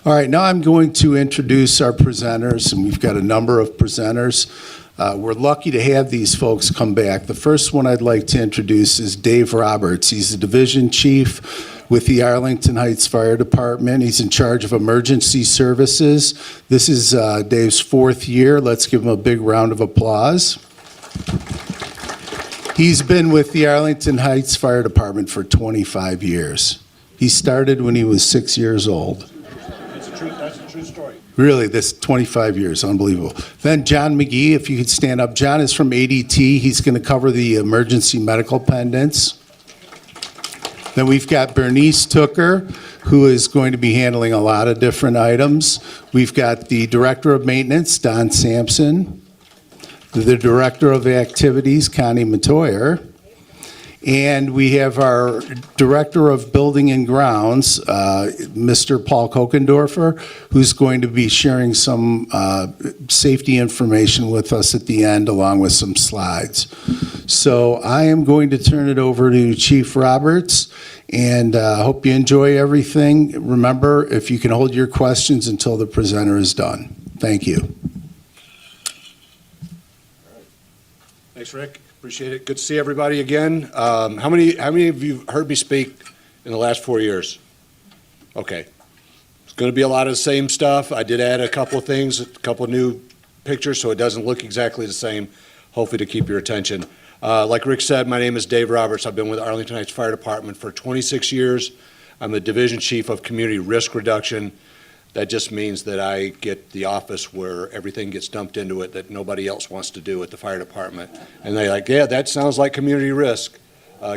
All right, now I'm going to introduce our presenters, and we've got a number of presenters. We're lucky to have these folks come back. The first one I'd like to introduce is Dave Roberts. He's the division chief with the Arlington Heights Fire Department. He's in charge of emergency services. This is Dave's 4th year. Let's give him a big round of applause. He's been with the Arlington Heights Fire Department for 25 years. He started when he was 6 years old. That's a true story. Really, this 25 years, unbelievable. Then John McGee, if you could stand up. John is from ADT. He's going to cover the emergency medical pendants. Then we've got Bernice Tooker, who is going to be handling a lot of different items. We've got the Director of Maintenance, Don Sampson, the Director of Activities, Connie Matoyer, and we have our Director of Building and Grounds, Mr. Paul Kokendorfer, who's going to be sharing some safety information with us at the end, along with some slides. So I am going to turn it over to Chief Roberts, and hope you enjoy everything. Remember, if you can hold your questions until the presenter is done. Thank you. Thanks, Rick. Appreciate it. Good to see everybody again. How many of you heard me speak in the last 4 years? Okay. It's going to be a lot of the same stuff. I did add a couple of things, a couple of new pictures, so it doesn't look exactly the same, hopefully to keep your attention. Like Rick said, my name is Dave Roberts. I've been with Arlington Heights Fire Department for 26 years. I'm the Division Chief of Community Risk Reduction. That just means that I get the office where everything gets dumped into it that nobody else wants to do at the fire department. And they're like, yeah, that sounds like community risk.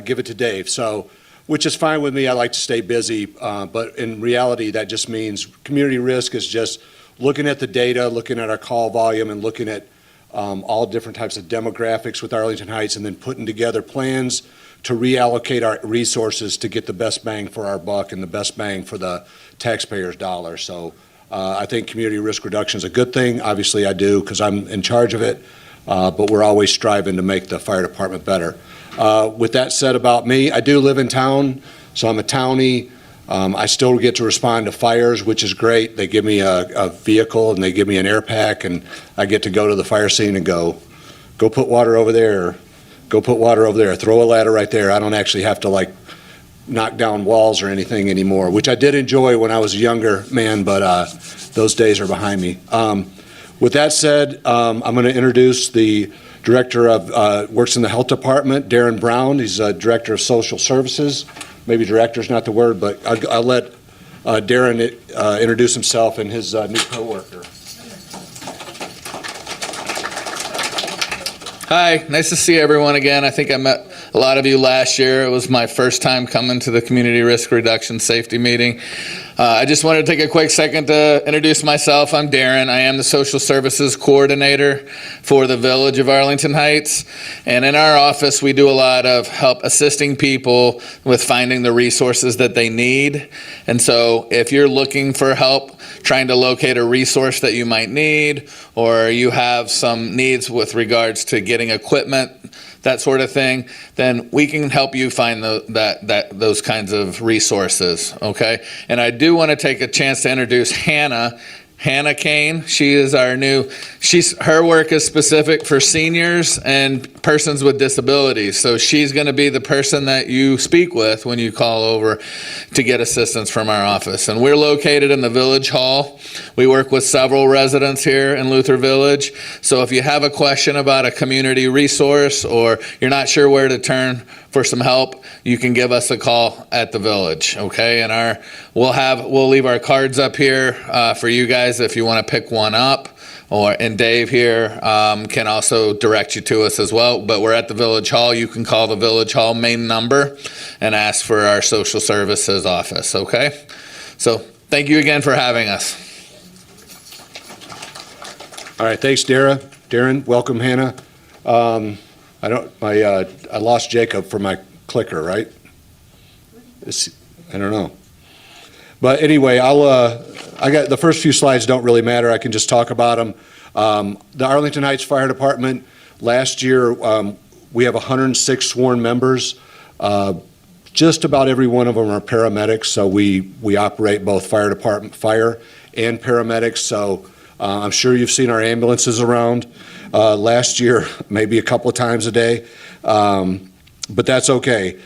Give it to Dave. So, which is fine with me. I like to stay busy. But in reality, that just means community risk is just looking at the data, looking at our call volume, and looking at all different types of demographics with Arlington Heights, and then putting together plans to reallocate our resources to get the best bang for our buck and the best bang for the taxpayers' dollar. So I think community risk reduction is a good thing. Obviously I do, because I'm in charge of it, but we're always striving to make the fire department better. With that said about me, I do live in town, so I'm a townie. I still get to respond to fires, which is great. They give me a vehicle and they give me an air pack, and I get to go to the fire scene and go put water over there, go put water over there, throw a ladder right there. I don't actually have to like knock down walls or anything anymore, which I did enjoy when I was a younger man, but those days are behind me. With that said, I'm going to introduce the director of, works in the health department, Darren Brown. He's director of social services. Maybe director is not the word, but I'll let Darren introduce himself and his new coworker. Hi, nice to see everyone again. I think I met a lot of you last year. It was my first time coming to the Community Risk Reduction Safety Meeting. I just wanted to take a quick second to introduce myself. I'm Darren. I am the Social Services Coordinator for the Village of Arlington Heights. And in our office, we do a lot of help assisting people with finding the resources that they need. And so if you're looking for help trying to locate a resource that you might need, or you have some needs with regards to getting equipment, that sort of thing, then we can help you find those kinds of resources, okay? And I do want to take a chance to introduce Hannah Kane. She is our new, her work is specific for seniors and persons with disabilities. So she's going to be the person that you speak with when you call over to get assistance from our office. And we're located in the Village Hall. We work with several residents here in Luther Village. So if you have a question about a community resource or you're not sure where to turn for some help, you can give us a call at the Village, okay? And we'll leave our cards up here for you guys if you want to pick one up, and Dave here can also direct you to us as well. But we're at the Village Hall. You can call the Village Hall main number and ask for our social services office, okay? So thank you again for having us. All right, thanks, Darren. Welcome, Hannah. I lost Jacob for my clicker, right? I don't know. But anyway, I got the first few slides don't really matter. I can just talk about them. The Arlington Heights Fire Department, last year we have 106 sworn members. Just about every one of them are paramedics, so we operate both fire department, fire and paramedics. So I'm sure you've seen our ambulances around last year, maybe a couple of times a day, but that's okay.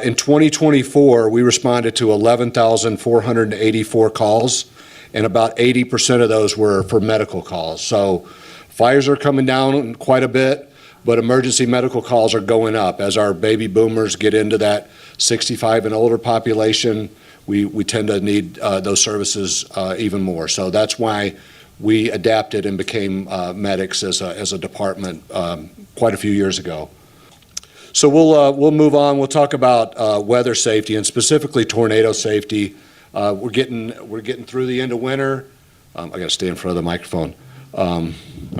In 2024, we responded to 11,484 calls, and about 80% of those were for medical calls. So fires are coming down quite a bit, but emergency medical calls are going up. As our baby boomers get into that 65 and older population, we tend to need those services even more. So that's why we adapted and became medics as a department quite a few years ago. So we'll move on. We'll talk about weather safety and specifically tornado safety. We're getting through the end of winter. I got to stay in front of the microphone. I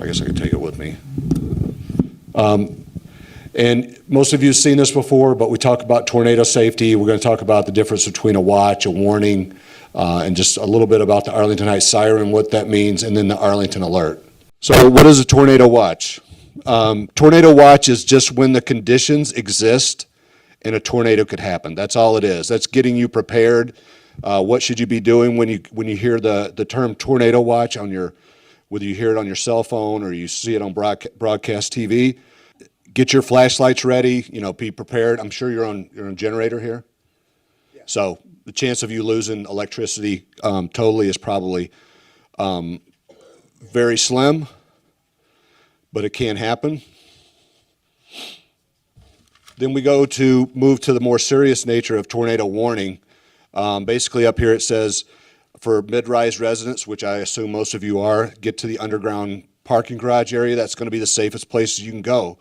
guess I can take it with me. And most of you have seen this before, but we talk about tornado safety. We're going to talk about the difference between a watch, a warning, and just a little bit about the Arlington Heights siren, what that means, and then the Arlington alert. So what is a tornado watch? Tornado watch is just when the conditions exist and a tornado could happen. That's all it is. That's getting you prepared. What should you be doing when you hear the term tornado watch on whether you hear it on your cell phone or you see it on broadcast TV? Get your flashlights ready. Be prepared. I'm sure you're on a generator here. Yeah. So the chance of you losing electricity totally is probably very slim, but it can happen. Then we move to the more serious nature of tornado warning. Basically up here it says, for mid-rise residents, which I assume most of you are, get to the underground parking garage area. That's going to be the safest place you can go.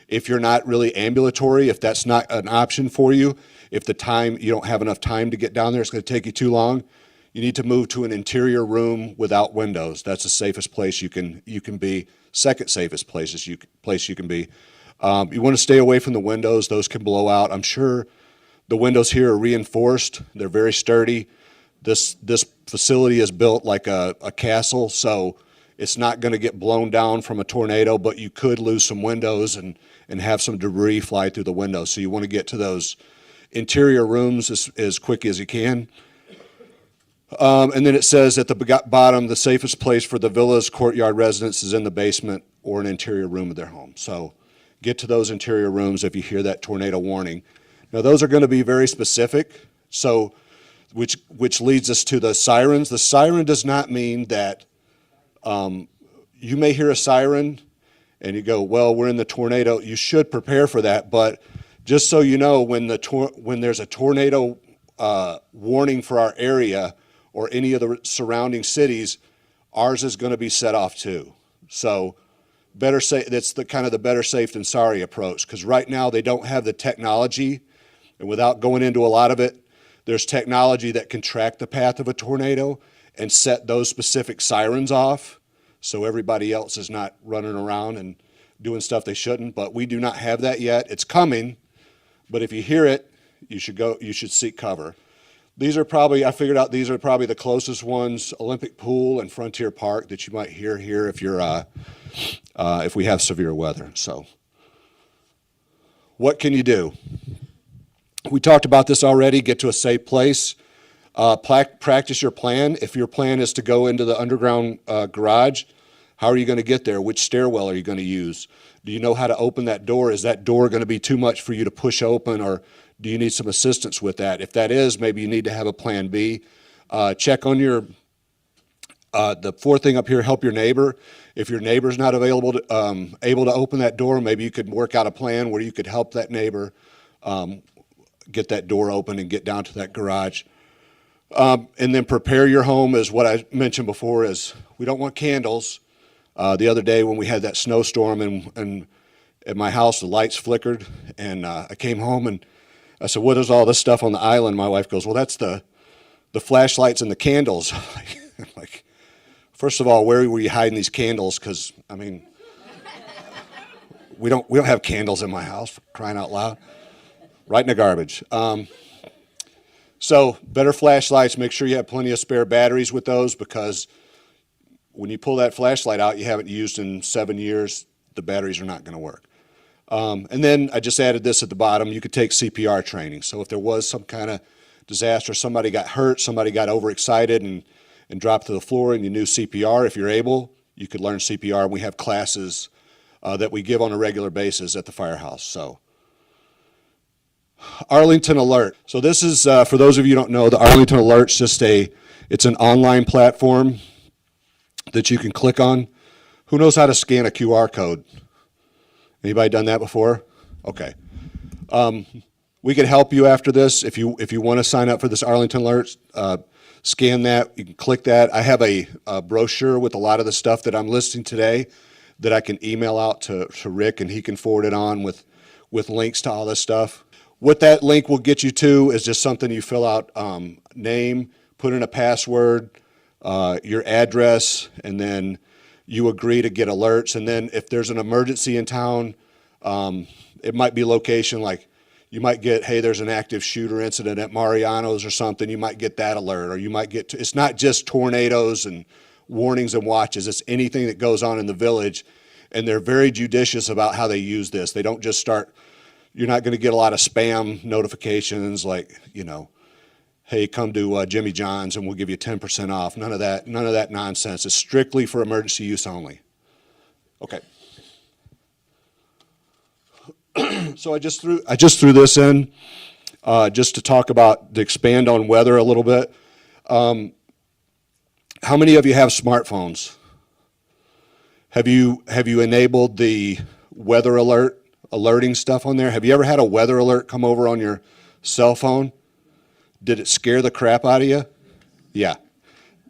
If you're not really ambulatory, if that's not an option for you, if you don't have enough time to get down there, it's going to take you too long, you need to move to an interior room without windows. That's the safest place you can be. Second safest place you can be. You want to stay away from the windows. Those can blow out. I'm sure the windows here are reinforced. They're very sturdy. This facility is built like a castle, so it's not going to get blown down from a tornado, but you could lose some windows and have some debris fly through the windows. So you want to get to those interior rooms as quick as you can. And then it says at the bottom, the safest place for the villa's courtyard residents is in the basement or an interior room of their home. So get to those interior rooms if you hear that tornado warning. Now those are going to be very specific, so which leads us to the sirens. The siren does not mean that you may hear a siren and you go, well, we're in the tornado. You should prepare for that, but just so you know, when there's a tornado warning for our area or any of the surrounding cities, ours is going to be set off too. So better safe. That's the kind of the better safe than sorry approach, because right now they don't have the technology, and without going into a lot of it, there's technology that can track the path of a tornado and set those specific sirens off, so everybody else is not running around and doing stuff they shouldn't. But we do not have that yet. It's coming, but if you hear it, you should seek cover. I figured out these are probably the closest ones: Olympic Pool and Frontier Park, that you might hear here if we have severe weather. So what can you do? We talked about this already. Get to a safe place. Practice your plan. If your plan is to go into the underground garage, how are you going to get there? Which stairwell are you going to use? Do you know how to open that door? Is that door going to be too much for you to push open, or do you need some assistance with that? If that is, maybe you need to have a plan B. Check on the fourth thing up here, help your neighbor. If your neighbor's not able to open that door, maybe you could work out a plan where you could help that neighbor get that door open and get down to that garage. And then prepare your home, as what I mentioned before, is we don't want candles. The other day when we had that snowstorm and at my house, the lights flickered, and I came home and I said, what is all this stuff on the island? My wife goes, well, that's the flashlights and the candles. I'm like, first of all, where were you hiding these candles? Because, I mean, we don't have candles in my house, for crying out loud. Right in the garbage. So better flashlights. Make sure you have plenty of spare batteries with those, because when you pull that flashlight out you haven't used in 7 years, the batteries are not going to work. And then I just added this at the bottom. You could take CPR training. So if there was some kind of disaster, somebody got hurt, somebody got overexcited and dropped to the floor and you knew CPR, if you're able, you could learn CPR. We have classes that we give on a regular basis at the firehouse. So Arlington Alert. So this is, for those of you who don't know, the Arlington Alert's just it's an online platform that you can click on. Who knows how to scan a QR code? Anybody done that before? Okay. We could help you after this. If you want to sign up for this Arlington Alert, scan that. You can click that. I have a brochure with a lot of the stuff that I'm listing today that I can email out to Rick, and he can forward it on with links to all this stuff. What that link will get you to is just something you fill out, name, put in a password, your address, and then you agree to get alerts. And then if there's an emergency in town, it might be location, like you might get, hey, there's an active shooter incident at Mariano's or something. You might get that alert, or you might get, it's not just tornadoes and warnings and watches. It's anything that goes on in the village. And they're very judicious about how they use this. They don't just start, you're not going to get a lot of spam notifications like, hey, come to Jimmy John's and we'll give you 10% off. None of that nonsense. It's strictly for emergency use only. Okay. So I just threw this in just to talk about, to expand on weather a little bit. How many of you have smartphones? Have you enabled the weather alerting stuff on there? Have you ever had a weather alert come over on your cell phone? Did it scare the crap out of you? Yeah,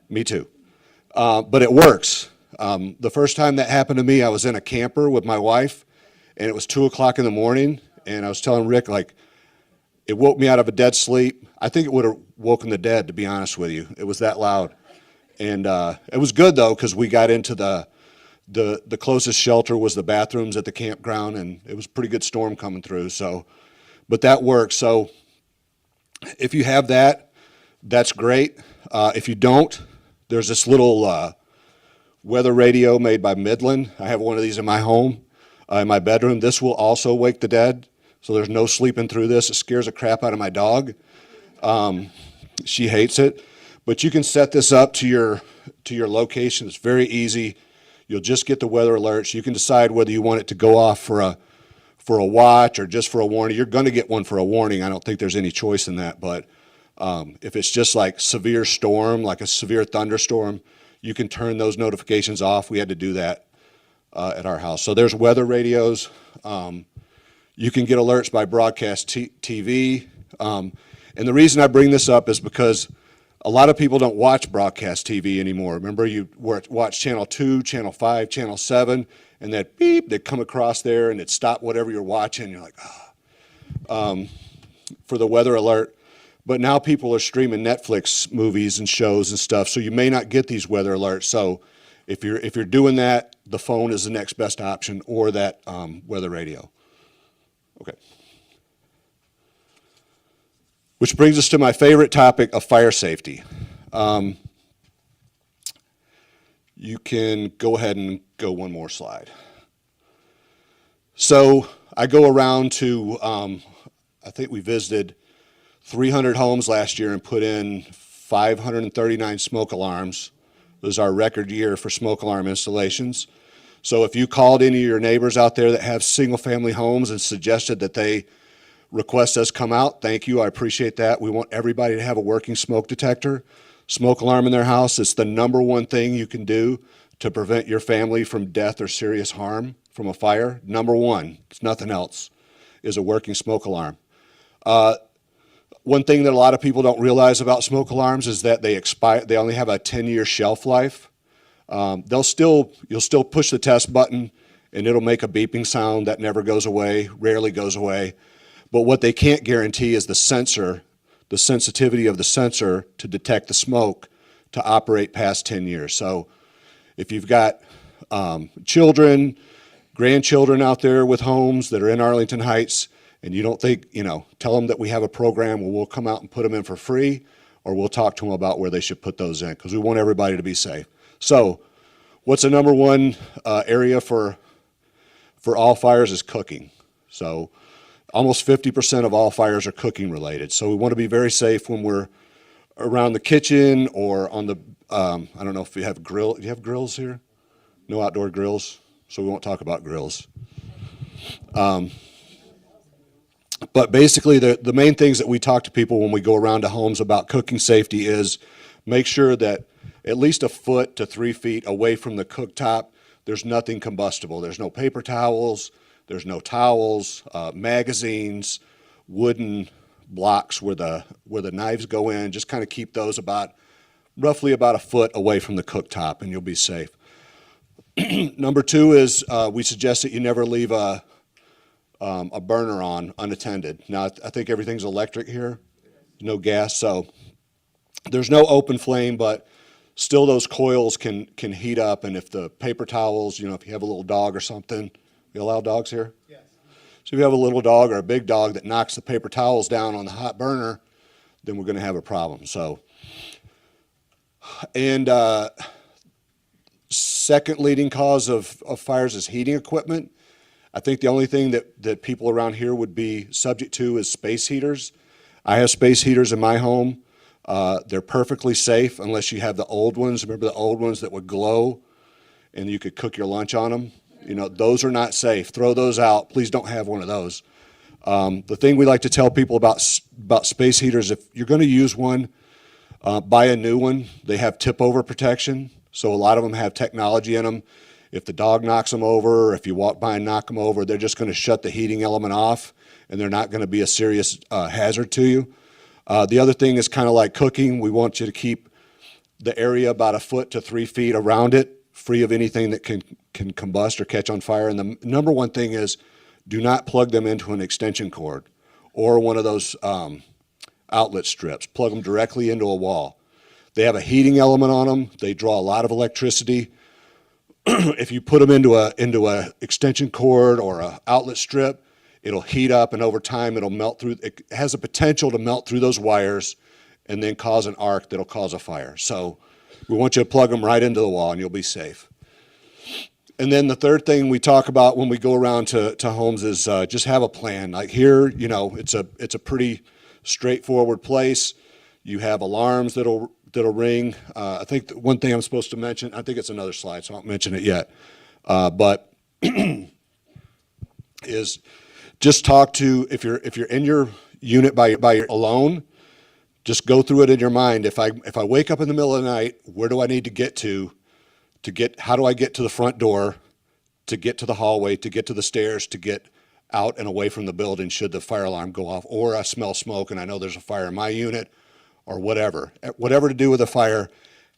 me too. But it works. The first time that happened to me, I was in a camper with my wife, and it was 2 o'clock in the morning, and I was telling Rick, like, it woke me out of a dead sleep. I think it would have woken the dead, to be honest with you. It was that loud. And it was good, though, because we got into the closest shelter was the bathrooms at the campground, and it was a pretty good storm coming through. So, but that works. So if you have that, that's great. If you don't, there's this little weather radio made by Midland. I have one of these in my home, in my bedroom. This will also wake the dead, so there's no sleeping through this. It scares the crap out of my dog. She hates it. But you can set this up to your location. It's very easy. You'll just get the weather alerts. You can decide whether you want it to go off for a watch or just for a warning. You're going to get one for a warning. I don't think there's any choice in that. But if it's just like severe storm, like a severe thunderstorm, you can turn those notifications off. We had to do that at our house. So there's weather radios. You can get alerts by broadcast TV. And the reason I bring this up is because a lot of people don't watch broadcast TV anymore. Remember, you watch Channel 2, Channel 5, Channel 7, and that beep, they'd come across there and it'd stop whatever you're watching. You're like, for the weather alert. But now people are streaming Netflix movies and shows and stuff, so you may not get these weather alerts. So if you're doing that, the phone is the next best option, or that weather radio. Okay. Which brings us to my favorite topic of fire safety. You can go ahead and go one more slide. So I go around to, I think we visited 300 homes last year and put in 539 smoke alarms. It was our record year for smoke alarm installations. So if you called any of your neighbors out there that have single-family homes and suggested that they request us come out, thank you, I appreciate that. We want everybody to have a working smoke detector, smoke alarm in their house. It's the number one thing you can do to prevent your family from death or serious harm from a fire. Number one, it's nothing else, is a working smoke alarm. One thing that a lot of people don't realize about smoke alarms is that they expire. They only have a 10-year shelf life. You'll still push the test button and it'll make a beeping sound that never goes away, rarely goes away. But what they can't guarantee is the sensor, the sensitivity of the sensor to detect the smoke to operate past 10 years. So if you've got children, grandchildren out there with homes that are in Arlington Heights, and you don't think, tell them that we have a program where we'll come out and put them in for free, or we'll talk to them about where they should put those in, because we want everybody to be safe. So what's the number one area for all fires is cooking. So almost 50% of all fires are cooking related. So we want to be very safe when we're around the kitchen or on the, I don't know if you have grill. Do you have grills here? No outdoor grills, so we won't talk about grills. But basically, the main things that we talk to people when we go around to homes about cooking safety is make sure that at least a foot to 3 feet away from the cooktop, there's nothing combustible. There's no paper towels, there's no towels, magazines, wooden blocks where the knives go in. Just kind of keep those roughly about a foot away from the cooktop, and you'll be safe. Number 2 is we suggest that you never leave a burner on unattended. Now, I think everything's electric here, no gas, so there's no open flame, but still those coils can heat up, and if the paper towels, if you have a little dog or something, we allow dogs here? Yes. So if you have a little dog or a big dog that knocks the paper towels down on the hot burner, then we're going to have a problem. So, and second leading cause of fires is heating equipment. I think the only thing that people around here would be subject to is space heaters. I have space heaters in my home. They're perfectly safe unless you have the old ones. Remember the old ones that would glow and you could cook your lunch on them? Those are not safe. Throw those out. Please don't have one of those. The thing we like to tell people about space heaters, if you're going to use one, buy a new one. They have tip-over protection, so a lot of them have technology in them. If the dog knocks them over, or if you walk by and knock them over, they're just going to shut the heating element off, and they're not going to be a serious hazard to you. The other thing is kind of like cooking. We want you to keep the area about a foot to 3 feet around it, free of anything that can combust or catch on fire. And the number one thing is do not plug them into an extension cord or one of those outlet strips. Plug them directly into a wall. They have a heating element on them. They draw a lot of electricity. If you put them into a extension cord or a outlet strip, it'll heat up, and over time it'll melt through. It has a potential to melt through those wires and then cause an arc that'll cause a fire. So we want you to plug them right into the wall and you'll be safe. And then the third thing we talk about when we go around to homes is just have a plan. Like here, it's a pretty straightforward place. You have alarms that'll ring. I think one thing I'm supposed to mention, I think it's another slide, so I won't mention it yet. But is just talk to, if you're in your unit by your alone, just go through it in your mind. If I wake up in the middle of the night, where do I need to get how do I get to the front door, to get to the hallway, to get to the stairs, to get out and away from the building should the fire alarm go off, or I smell smoke and I know there's a fire in my unit, or whatever to do with a fire.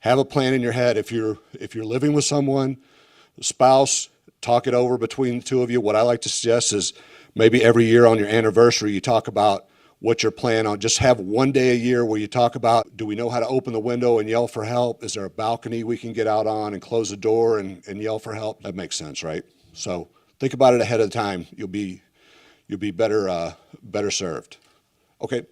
Have a plan in your head. If you're living with someone, a spouse, talk it over between the two of you. What I like to suggest is maybe every year on your anniversary, you talk about what your plan on. Just have one day a year where you talk about, do we know how to open the window and yell for help? Is there a balcony we can get out on and close the door and yell for help? That makes sense, right? So think about it ahead of time. You'll be better served. Okay.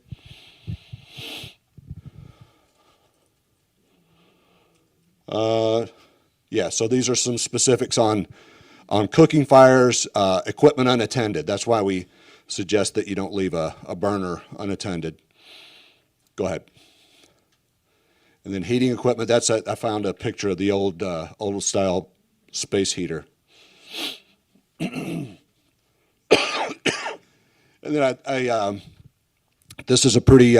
Yeah, so these are some specifics on cooking fires, equipment unattended. That's why we suggest that you don't leave a burner unattended. Go ahead. And then heating equipment, I found a picture of the old style space heater. And then this is a pretty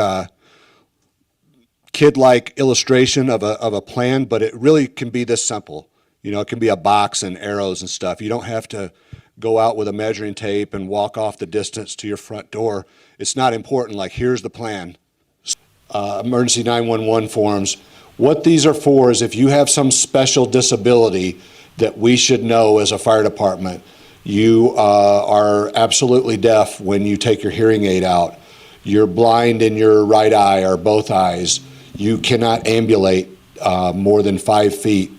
kid-like illustration of a plan, but it really can be this simple. It can be a box and arrows and stuff. You don't have to go out with a measuring tape and walk off the distance to your front door. It's not important, like here's the plan. Emergency 911 forms. What these are for is if you have some special disability that we should know as a fire department. You are absolutely deaf when you take your hearing aid out. You're blind in your right eye or both eyes. You cannot ambulate more than 5 feet.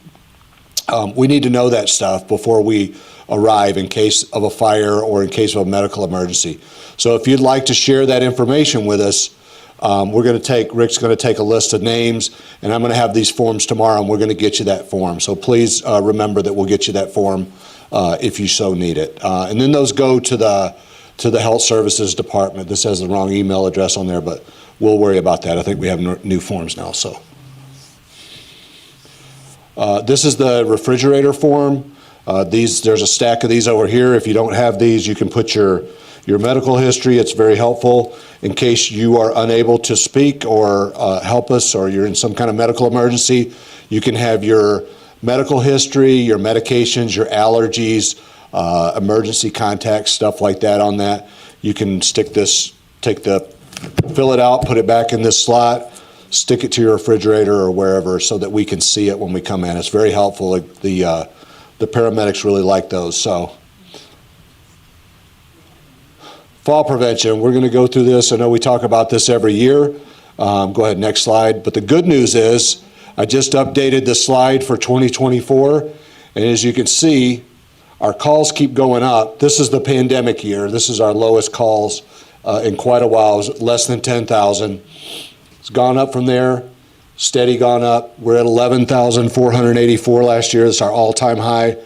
We need to know that stuff before we arrive in case of a fire or in case of a medical emergency. So if you'd like to share that information with us, Rick's going to take a list of names, and I'm going to have these forms tomorrow, and we're going to get you that form. So please remember that we'll get you that form if you so need it. And then those go to to the Health Services Department. This has the wrong email address on there, but we'll worry about that. I think we have new forms now, so. This is the refrigerator form. There's a stack of these over here. If you don't have these, you can put your medical history. It's very helpful in case you are unable to speak or help us, or you're in some kind of medical emergency. You can have your medical history, your medications, your allergies, emergency contacts, stuff like that on that. You can stick this, fill it out, put it back in this slot, stick it to your refrigerator or wherever so that we can see it when we come in. It's very helpful. The paramedics really like those. So, fall prevention, we're going to go through this. I know we talk about this every year. Go ahead, next slide. But the good news is I just updated the slide for 2024. And as you can see, our calls keep going up. This is the pandemic year. This is our lowest calls in quite a while. It was less than 10,000. It's gone up from there, steady gone up. We're at 11,484 last year. It's our all-time high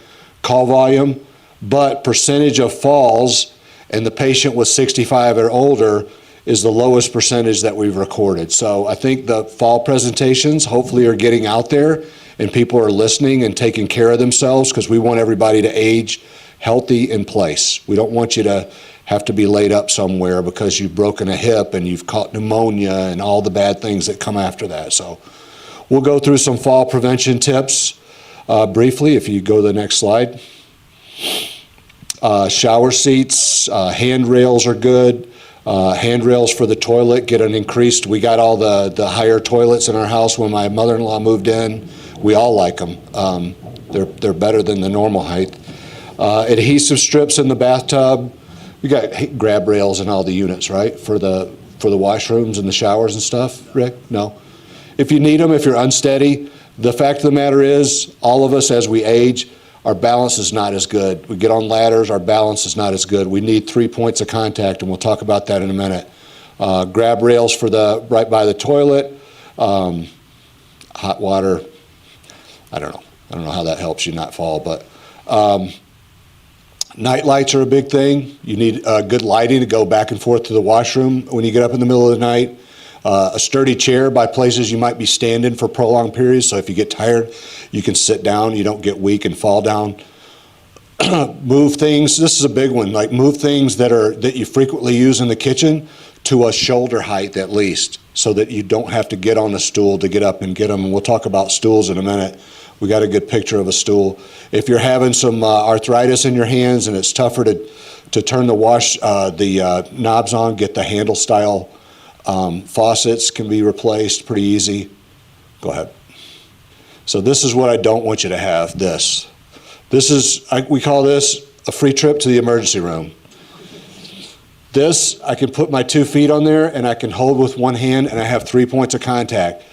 call volume. But percentage of falls, and the patient was 65 or older, is the lowest percentage that we've recorded. So I think the fall presentations hopefully are getting out there and people are listening and taking care of themselves, because we want everybody to age healthy in place. We don't want you to have to be laid up somewhere because you've broken a hip and you've caught pneumonia and all the bad things that come after that. So we'll go through some fall prevention tips briefly. If you go to the next slide. Shower seats, handrails are good. Handrails for the toilet get an increased. We got all the higher toilets in our house when my mother-in-law moved in. We all like them. They're better than the normal height. Adhesive strips in the bathtub. We got grab rails in all the units, right? For the washrooms and the showers and stuff, Rick? No? If you need them, if you're unsteady, the fact of the matter is, all of us as we age, our balance is not as good. We get on ladders, our balance is not as good. We need 3 points of contact, and we'll talk about that in a minute. Grab rails for right by the toilet. Hot water, I don't know. I don't know how that helps you not fall, but night lights are a big thing. You need good lighting to go back and forth to the washroom when you get up in the middle of the night. A sturdy chair by places you might be standing for prolonged periods, so if you get tired, you can sit down, you don't get weak and fall down. Move things, this is a big one, like move things that you frequently use in the kitchen to a shoulder height at least, so that you don't have to get on a stool to get up and get them. And we'll talk about stools in a minute. We got a good picture of a stool. If you're having some arthritis in your hands and it's tougher to turn the knobs on, get the handle style faucets can be replaced pretty easy. Go ahead. So this is what I don't want you to have, this. We call this a free trip to the emergency room. This, I can put my 2 feet on there and I can hold with one hand and I have 3 points of contact.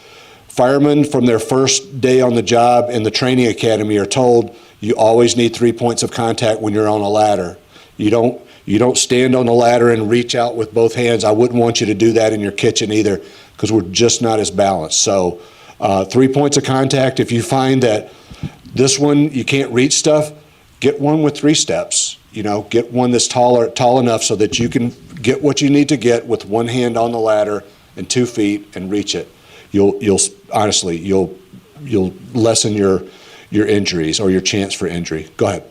Firemen from their first day on the job in the training academy are told you always need 3 points of contact when you're on a ladder. You don't stand on the ladder and reach out with both hands. I wouldn't want you to do that in your kitchen either, because we're just not as balanced. So 3 points of contact. If you find that this one, you can't reach stuff, get one with 3 steps. Get one that's tall enough so that you can get what you need to get with one hand on the ladder and 2 feet and reach it. You'll honestly lessen your injuries or your chance for injury. Go ahead.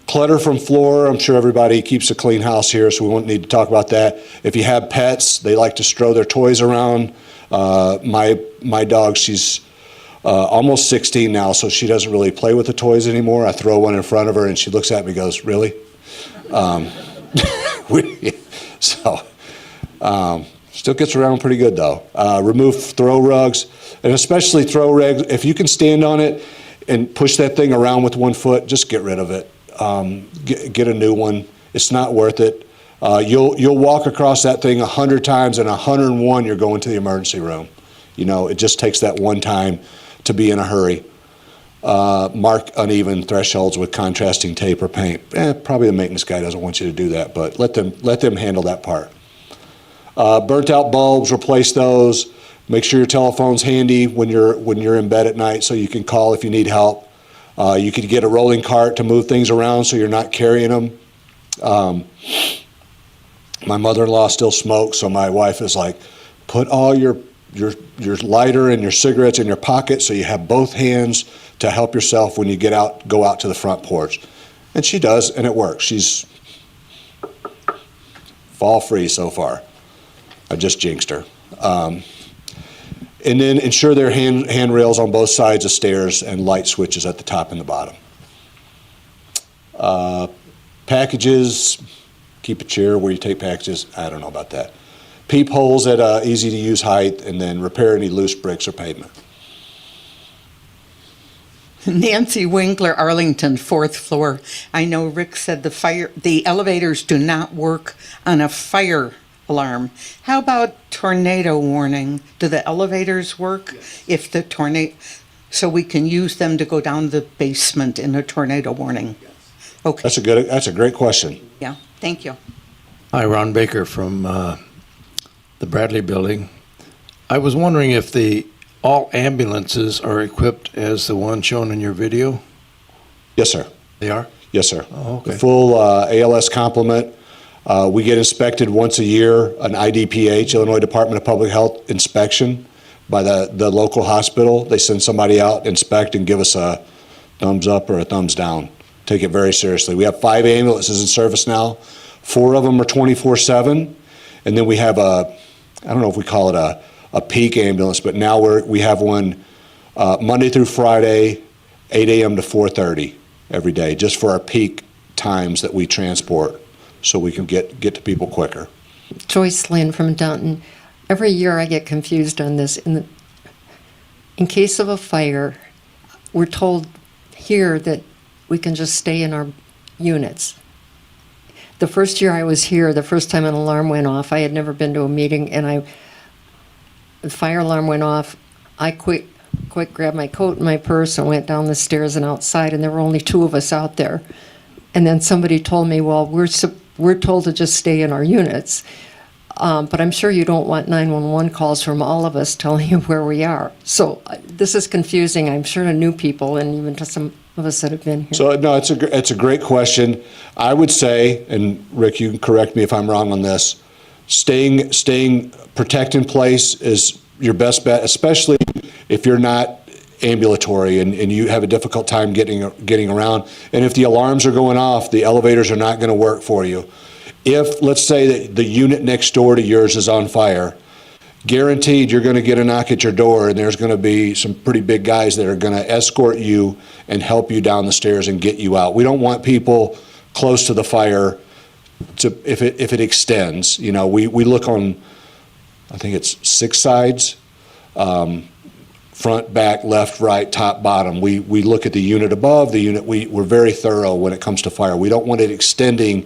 Clutter from floor. I'm sure everybody keeps a clean house here, so we won't need to talk about that. If you have pets, they like to throw their toys around. My dog, she's almost 16 now, so she doesn't really play with the toys anymore. I throw one in front of her, and she looks at me and goes, "Really?" Still gets around pretty good, though. Remove throw rugs, and especially throw rugs. If you can stand on it and push that thing around with 1 foot, just get rid of it. Get a new one. It's not worth it. You'll walk across that thing 100 times, and 101 you're going to the emergency room. It just takes that one time to be in a hurry. Mark uneven thresholds with contrasting tape or paint. Probably the maintenance guy doesn't want you to do that, but let them handle that part. Burnt out bulbs, replace those. Make sure your telephone's handy when you're in bed at night so you can call if you need help. You could get a rolling cart to move things around so you're not carrying them. My mother-in-law still smokes, so my wife is like, put all your lighter and your cigarettes in your pocket so you have both hands to help yourself when you go out to the front porch. And she does, and it works. She's fall free so far. I just jinxed her. And then ensure there are handrails on both sides of stairs and light switches at the top and the bottom. Packages, keep a chair where you take packages. I don't know about that. Peepholes at easy-to-use height, and then repair any loose bricks or pavement. Nancy Winkler, Arlington, 4th floor. I know Rick said the elevators do not work on a fire alarm. How about tornado warning? Do the elevators work if the tornado, so we can use them to go down the basement in a tornado warning? Okay, That's a great question. yeah, thank you. Hi, Ron Baker from the Bradley Building. I was wondering if all ambulances are equipped as the one shown in your video? Yes, sir. They are? Yes, sir. Oh, okay. The full ALS complement. We get inspected once a year, an IDPH, Illinois Department of Public Health inspection by the local hospital. They send somebody out, inspect, and give us a thumbs up or a thumbs down. Take it very seriously. We have 5 ambulances in service now. 4 of them are 24/7. And then we have I don't know if we call it a peak ambulance, but now we have one Monday through Friday, 8 a.m. to 4:30 every day, just for our peak times that we transport, so we can get to people quicker. Joyce Lynn from Downton. Every year I get confused on this. In case of a fire, we're told here that we can just stay in our units. The first year I was here, the first time an alarm went off, I had never been to a meeting, and the fire alarm went off. I quick grabbed my coat and my purse and went down the stairs and outside, and there were only 2 of us out there. And then somebody told me, well, we're told to just stay in our units. But I'm sure you don't want 911 calls from all of us telling you where we are. So this is confusing, I'm sure, to new people and even to some of us that have been here. So, no, it's a great question. I would say, and Rick, you can correct me if I'm wrong on this, staying protect in place is your best bet, especially if you're not ambulatory and you have a difficult time getting around. And if the alarms are going off, the elevators are not going to work for you. If, let's say that the unit next door to yours is on fire, guaranteed you're going to get a knock at your door, and there's going to be some pretty big guys that are going to escort you and help you down the stairs and get you out. We don't want people close to the fire if it extends. You know, we look on, I think it's 6 sides, front, back, left, right, top, bottom. We look at the unit above, the unit, we're very thorough when it comes to fire. We don't want it extending,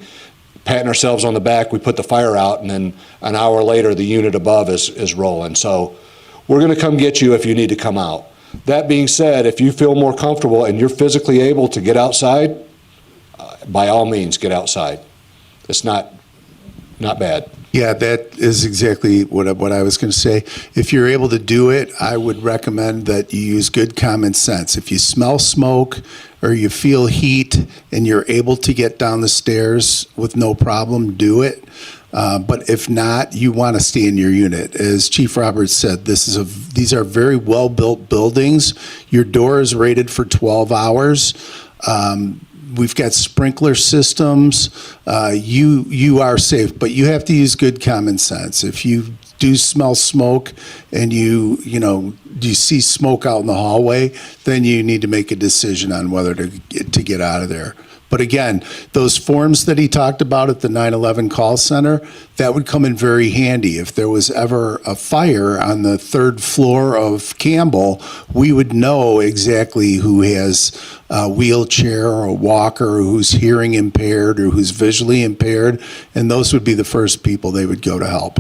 patting ourselves on the back, we put the fire out, and then an hour later the unit above is rolling. So we're going to come get you if you need to come out. That being said, if you feel more comfortable and you're physically able to get outside, by all means get outside. It's not bad. Yeah, that is exactly what I was going to say. If you're able to do it, I would recommend that you use good common sense. If you smell smoke or you feel heat and you're able to get down the stairs with no problem, do it. But if not, you want to stay in your unit. As Chief Roberts said, these are very well-built buildings. Your door is rated for 12 hours. We've got sprinkler systems. You are safe, but you have to use good common sense. If you do smell smoke and you see smoke out in the hallway, then you need to make a decision on whether to get out of there. But again, those forms that he talked about at the 911 call center, that would come in very handy. If there was ever a fire on the 3rd floor of Campbell, we would know exactly who has a wheelchair or a walker, or who's hearing impaired or who's visually impaired, and those would be the first people they would go to help.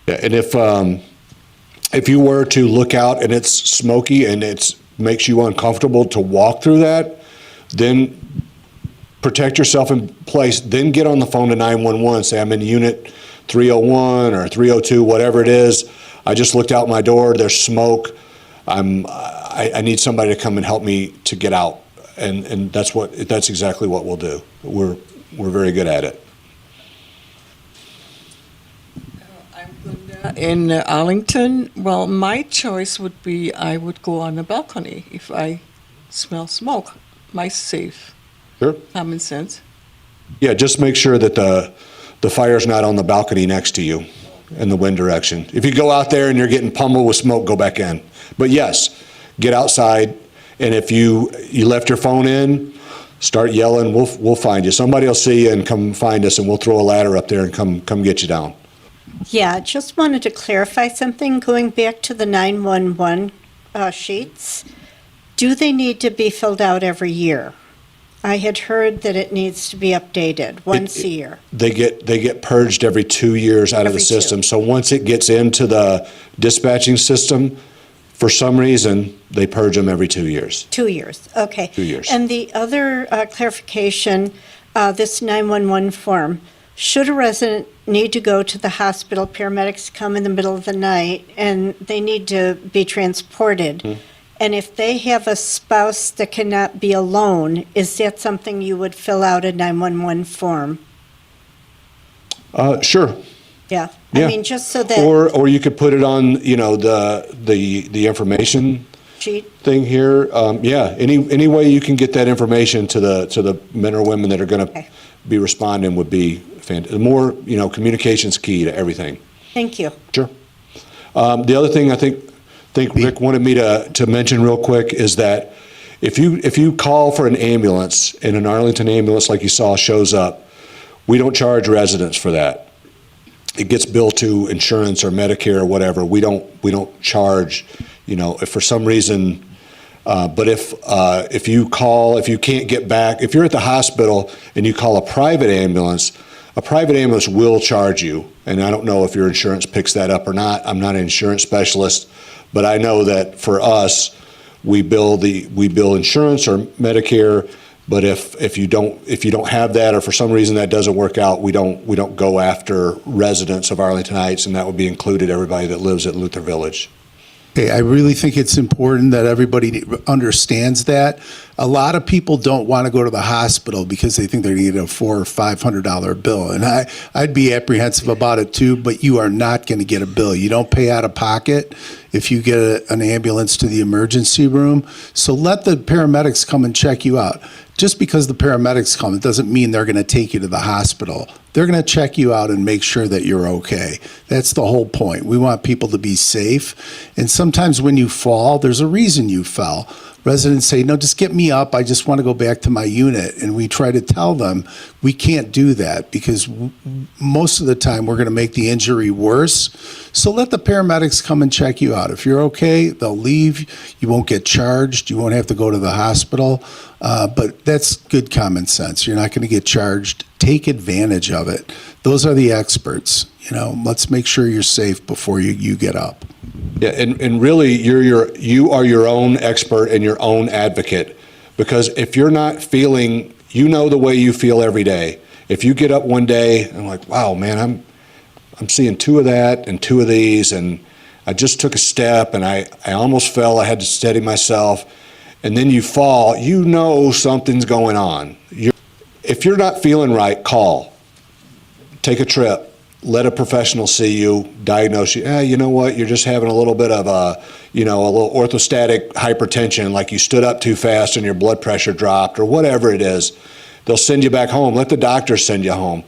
Yeah, and if you were to look out and it's smoky and it makes you uncomfortable to walk through that, then protect yourself in place, then get on the phone to 911, say I'm in unit 301 or 302, whatever it is. I just looked out my door, there's smoke. I I need somebody to come and help me to get out. And that's exactly what we'll do. We're very good at it. In Arlington, well, my choice would be I would go on the balcony if I smell smoke. My safe, Sure. common sense. Yeah, just make sure that the fire's not on the balcony next to you in the wind direction. If you go out there and you're getting pummeled with smoke, go back in. But yes, get outside, and if you left your phone in, start yelling, we'll find you. Somebody will see you and come find us, and we'll throw a ladder up there and come get you down. Yeah, just wanted to clarify something, going back to the 911 sheets. Do they need to be filled out every year? I had heard that it needs to be updated once a year. They get purged every 2 years out of the Every system. 2. So once it gets into the dispatching system, for some reason, they purge them every 2 years. 2 years, okay. 2 years. And the other clarification, this 911 form, should a resident need to go to the hospital, paramedics come in the middle of the night, and they need to be transported, and if they have a spouse that cannot be alone, is that something you would fill out a 911 form? Sure. Yeah. Yeah. I mean, just so that Or you could put it on, the information sheet, thing here. Yeah, any way you can get that information to the men or women that are going to Okay. be responding would be fantastic. More, communication's key to everything. thank you. Sure. The other thing I think Rick wanted me to mention real quick is that if you call for an ambulance and an Arlington ambulance like you saw shows up, we don't charge residents for that. It gets billed to insurance or Medicare or whatever. We don't charge, if for some reason. But if you can't get back, if you're at the hospital and you call a private ambulance will charge you. And I don't know if your insurance picks that up or not. I'm not an insurance specialist, but I know that for us, we bill insurance or Medicare. But if you don't have that, or for some reason that doesn't work out, we don't go after residents of Arlington Heights, and that would be included everybody that lives at Luther Village. Okay, I really think it's important that everybody understands that. A lot of people don't want to go to the hospital because they think they're going to get a $400 or $500 bill. And I'd be apprehensive about it too, but you are not going to get a bill. You don't pay out of pocket if you get an ambulance to the emergency room. So let the paramedics come and check you out. Just because the paramedics come, it doesn't mean they're going to take you to the hospital. They're going to check you out and make sure that you're okay. That's the whole point. We want people to be safe. And sometimes when you fall, there's a reason you fell. Residents say, no, just get me up. I just want to go back to my unit. And we try to tell them we can't do that because most of the time we're going to make the injury worse. So let the paramedics come and check you out. If you're okay, they'll leave. You won't get charged. You won't have to go to the hospital. But that's good common sense. You're not going to get charged. Take advantage of it. Those are the experts. Let's make sure you're safe before you get up. Yeah, and really, you are your own expert and your own advocate, because if you're not feeling, the way you feel every day. If you get up one day and like, wow, man, I'm seeing 2 of that and 2 of these, and I just took a step and I almost fell. I had to steady myself, and then you fall. Something's going on. If you're not feeling right, call. Take a trip. Let a professional see you, diagnose you. You know what? You're just having a little bit of a little orthostatic hypertension, like you stood up too fast and your blood pressure dropped, or whatever it is. They'll send you back home. Let the doctors send you home.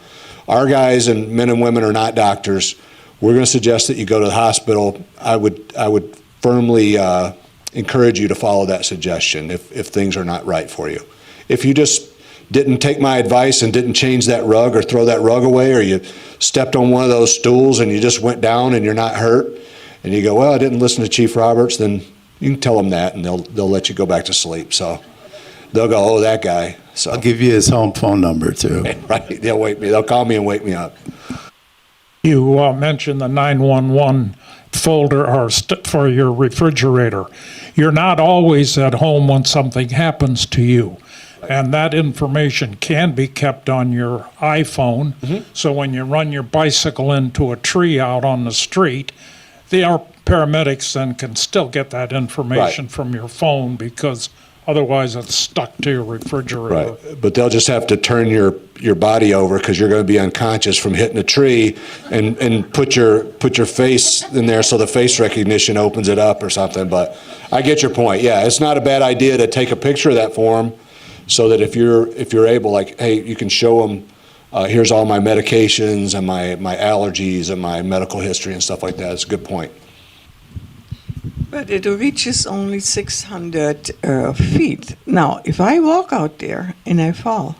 Our guys and men and women are not doctors. We're going to suggest that you go to the hospital. I would firmly encourage you to follow that suggestion if things are not right for you. If you just didn't take my advice and didn't change that rug or throw that rug away, or you stepped on one of those stools and you just went down and you're not hurt, and you go, well, I didn't listen to Chief Roberts, then you can tell them that and they'll let you go back to sleep. So they'll go, oh, that guy. So I'll give you his home phone number too. right, they'll call me and wake me up. You mentioned the 911 folder for your refrigerator. You're not always at home when something happens to you. And that information can be kept on your iPhone. So when you run your bicycle into a tree out on the street, the paramedics then can still get that information from your phone because otherwise it's stuck to your refrigerator. Right, but they'll just have to turn your body over because you're going to be unconscious from hitting a tree, and put your face in there so the face recognition opens it up or something. But I get your point. Yeah, it's not a bad idea to take a picture of that for them, so that if you're able, like, hey, you can show them, here's all my medications and my allergies and my medical history and stuff like that. It's a good point. But it reaches only 600 feet. Now, if I walk out there and I fall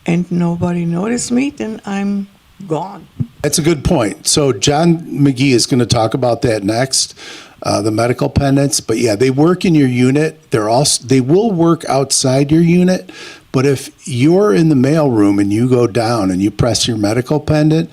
and nobody noticed me, then I'm gone. That's a good point. So John McGee is going to talk about that next, the medical pendants. But yeah, they work in your unit. They will work outside your unit. But if you're in the mailroom and you go down and you press your medical pendant,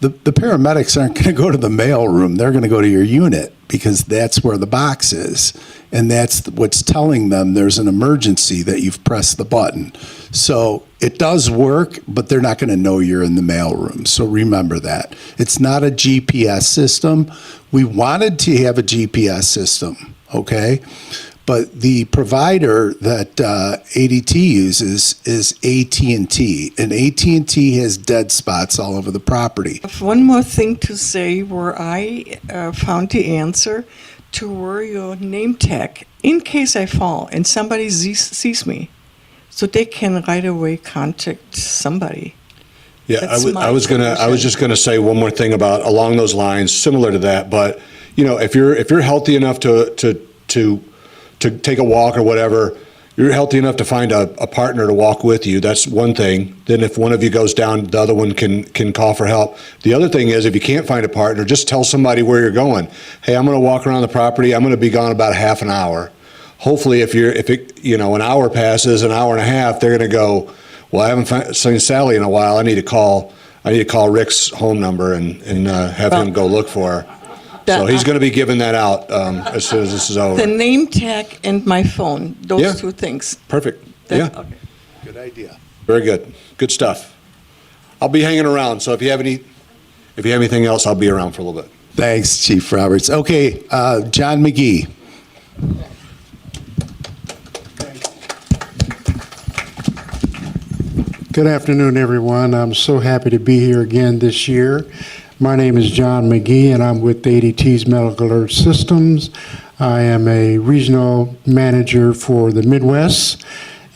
the paramedics aren't going to go to the mailroom. They're going to go to your unit because that's where the box is. And that's what's telling them there's an emergency that you've pressed the button. So it does work, but they're not going to know you're in the mailroom. So remember that. It's not a GPS system. We wanted to have a GPS system, okay? But the provider that ADT uses is AT&T, and AT&T has dead spots all over the property. I have one more thing to say where I found the answer to where your name tag, in case I fall and somebody sees me, so they can right away contact somebody. Yeah, That's I was just gonna say one more thing about along those lines, similar to that. But if you're healthy enough to take a walk or whatever, you're healthy enough to find a partner to walk with you. That's one thing. Then if one of you goes down, the other one can call for help. The other thing is, if you can't find a partner, just tell somebody where you're going. Hey, I'm going to walk around the property. I'm going to be gone about half an hour. Hopefully, if an hour passes, an hour and a half, they're going to go, well, I haven't seen Sally in a while. I need to call Rick's home number and have him go look for her. So he's going to be giving that out as soon as this is over. The name tag and my phone, those Yeah. two things. Perfect. That- Yeah. okay. Good idea. Very good. Good stuff. I'll be hanging around. So if you have anything else, I'll be around for a little bit. Thanks, Chief Roberts. Okay, John McGee. Good afternoon, everyone. I'm so happy to be here again this year. My name is John McGee, and I'm with ADT's Medical Alert Systems. I am a regional manager for the Midwest,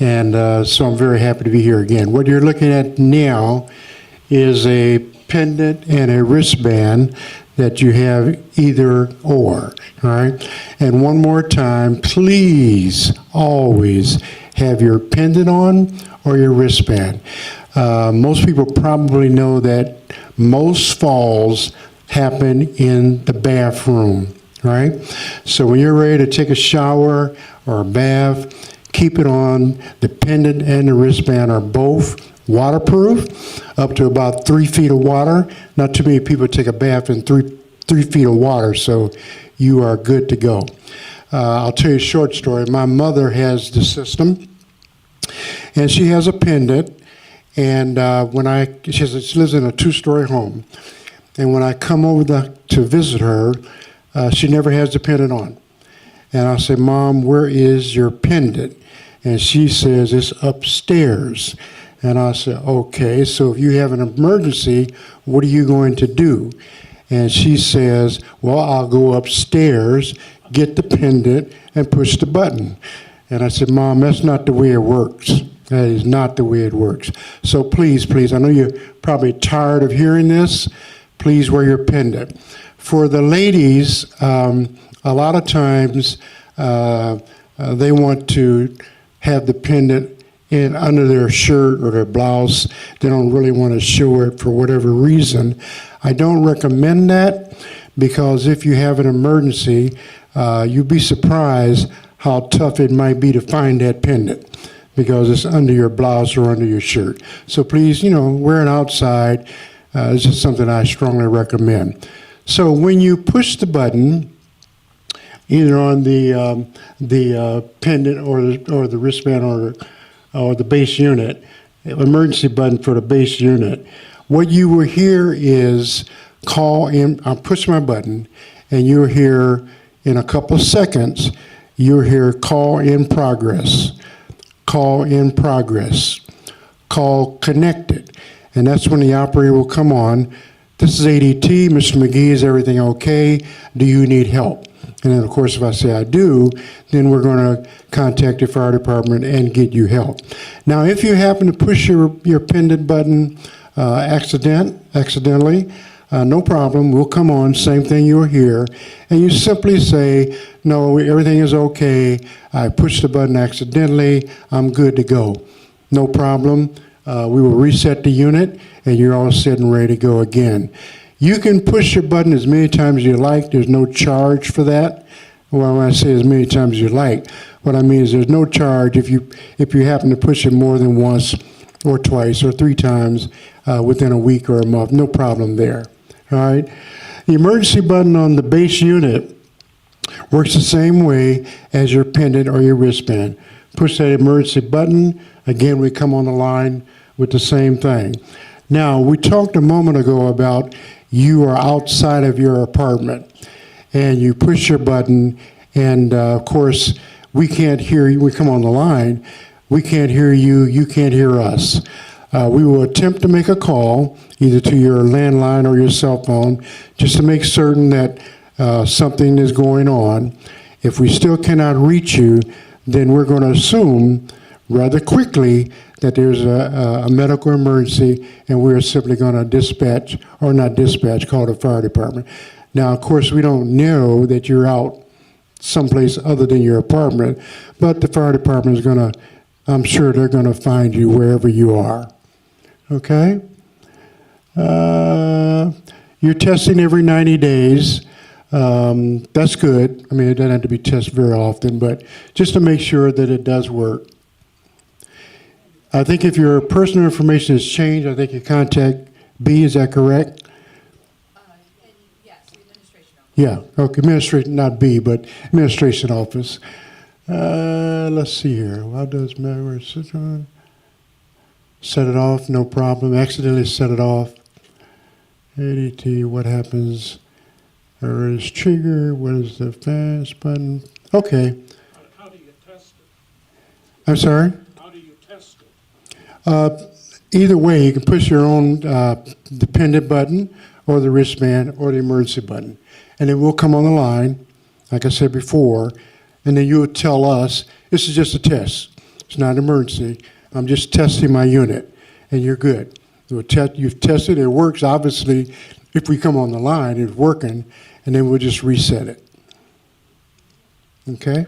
and so I'm very happy to be here again. What you're looking at now is a pendant and a wristband that you have either or, all right? And one more time, please always have your pendant on or your wristband. Most people probably know that most falls happen in the bathroom, right? So when you're ready to take a shower or a bath, keep it on. The pendant and the wristband are both waterproof, up to about 3 feet of water. Not too many people take a bath in three feet of water, so you are good to go. I'll tell you a short story. My mother has the system, and she has a pendant. And she lives in a 2-story home, and when I come over to visit her, she never has the pendant on. And I say, Mom, where is your pendant? And she says, it's upstairs. And I said, okay, so if you have an emergency, what are you going to do? And she says, well, I'll go upstairs, get the pendant, and push the button. And I said, Mom, that's not the way it works. That is not the way it works. So please, I know you're probably tired of hearing this. Please wear your pendant. For the ladies, a lot of times they want to have the pendant in under their shirt or their blouse. They don't really want to show it for whatever reason. I don't recommend that, because if you have an emergency, you'd be surprised how tough it might be to find that pendant, because it's under your blouse or under your shirt. So please, wear it outside. It's just something I strongly recommend. So when you push the button, either on the pendant or the wristband or the base unit, emergency button for the base unit, what you will hear is I'll push my button, and you're here in a couple of seconds, you're here, call in progress, call in progress, call connected. And that's when the operator will come on. This is ADT, Mr. McGee, is everything okay? Do you need help? And then, of course, if I say I do, then we're going to contact the fire department and get you help. Now, if you happen to push your pendant button accidentally, no problem. We'll come on, same thing, you're here. And you simply say, no, everything is okay. I pushed the button accidentally. I'm good to go. No problem. We will reset the unit, and you're all set and ready to go again. You can push your button as many times as you like. There's no charge for that. Well, when I say as many times as you like, what I mean is there's no charge if you happen to push it more than once or twice or 3 times within a week or a month. No problem there. All right? The emergency button on the base unit works the same way as your pendant or your wristband. Push that emergency button. Again, we come on the line with the same thing. Now, we talked a moment ago about you are outside of your apartment and you push your button, and of course, we can't hear you. We come on the line, we can't hear you, you can't hear us. We will attempt to make a call either to your landline or your cell phone just to make certain that something is going on. If we still cannot reach you, then we're going to assume rather quickly that there's a medical emergency, and we're simply going to dispatch, or not dispatch, call the fire department. Now, of course, we don't know that you're out someplace other than your apartment, but the fire department is going to, I'm sure they're going to find you wherever you are. Okay? You're testing every 90 days. That's good. I mean, it doesn't have to be tested very often, but just to make sure that it does work. I think if your personal information has changed, I think you contact B, is that correct? Yes, the administration office. Yeah, okay, administration, not B, but administration office. Let's see here. How does Mary set it off? No problem. Accidentally set it off. ADT, what happens? Where is trigger? What is the fast button? Okay. How do you test it? I'm sorry? How do you test it? Either way, you can push your own dependent button or the wristband or the emergency button. And then we'll come on the line, like I said before, and then you'll tell us, this is just a test. It's not an emergency. I'm just testing my unit, and you're good. You've tested, it works. Obviously, if we come on the line, it's working, and then we'll just reset it. Okay?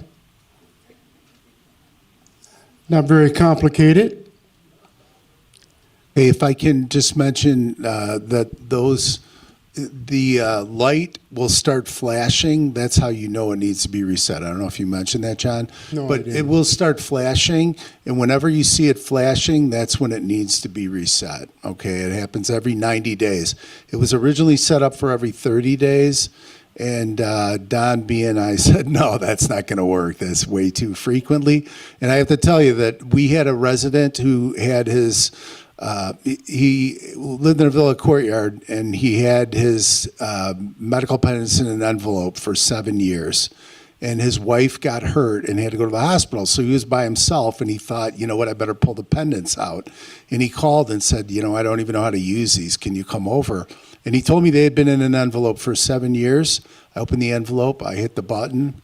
Not very complicated. Hey, if I can just mention that the light will start flashing. That's how you know it needs to be reset. I don't know if you mentioned that, John. No, I but didn't. it will start flashing, and whenever you see it flashing, that's when it needs to be reset. Okay, it happens every 90 days. It was originally set up for every 30 days. And Don B and I said, no, that's not going to work. That's way too frequently. And I have to tell you that we had a resident who had his, he lived in a villa courtyard, and he had his medical pendants in an envelope for 7 years. And his wife got hurt and had to go to the hospital. So he was by himself, and he thought, you know what, I better pull the pendants out. And he called and said, you know, I don't even know how to use these. Can you come over? And he told me they had been in an envelope for 7 years. I opened the envelope, I hit the button.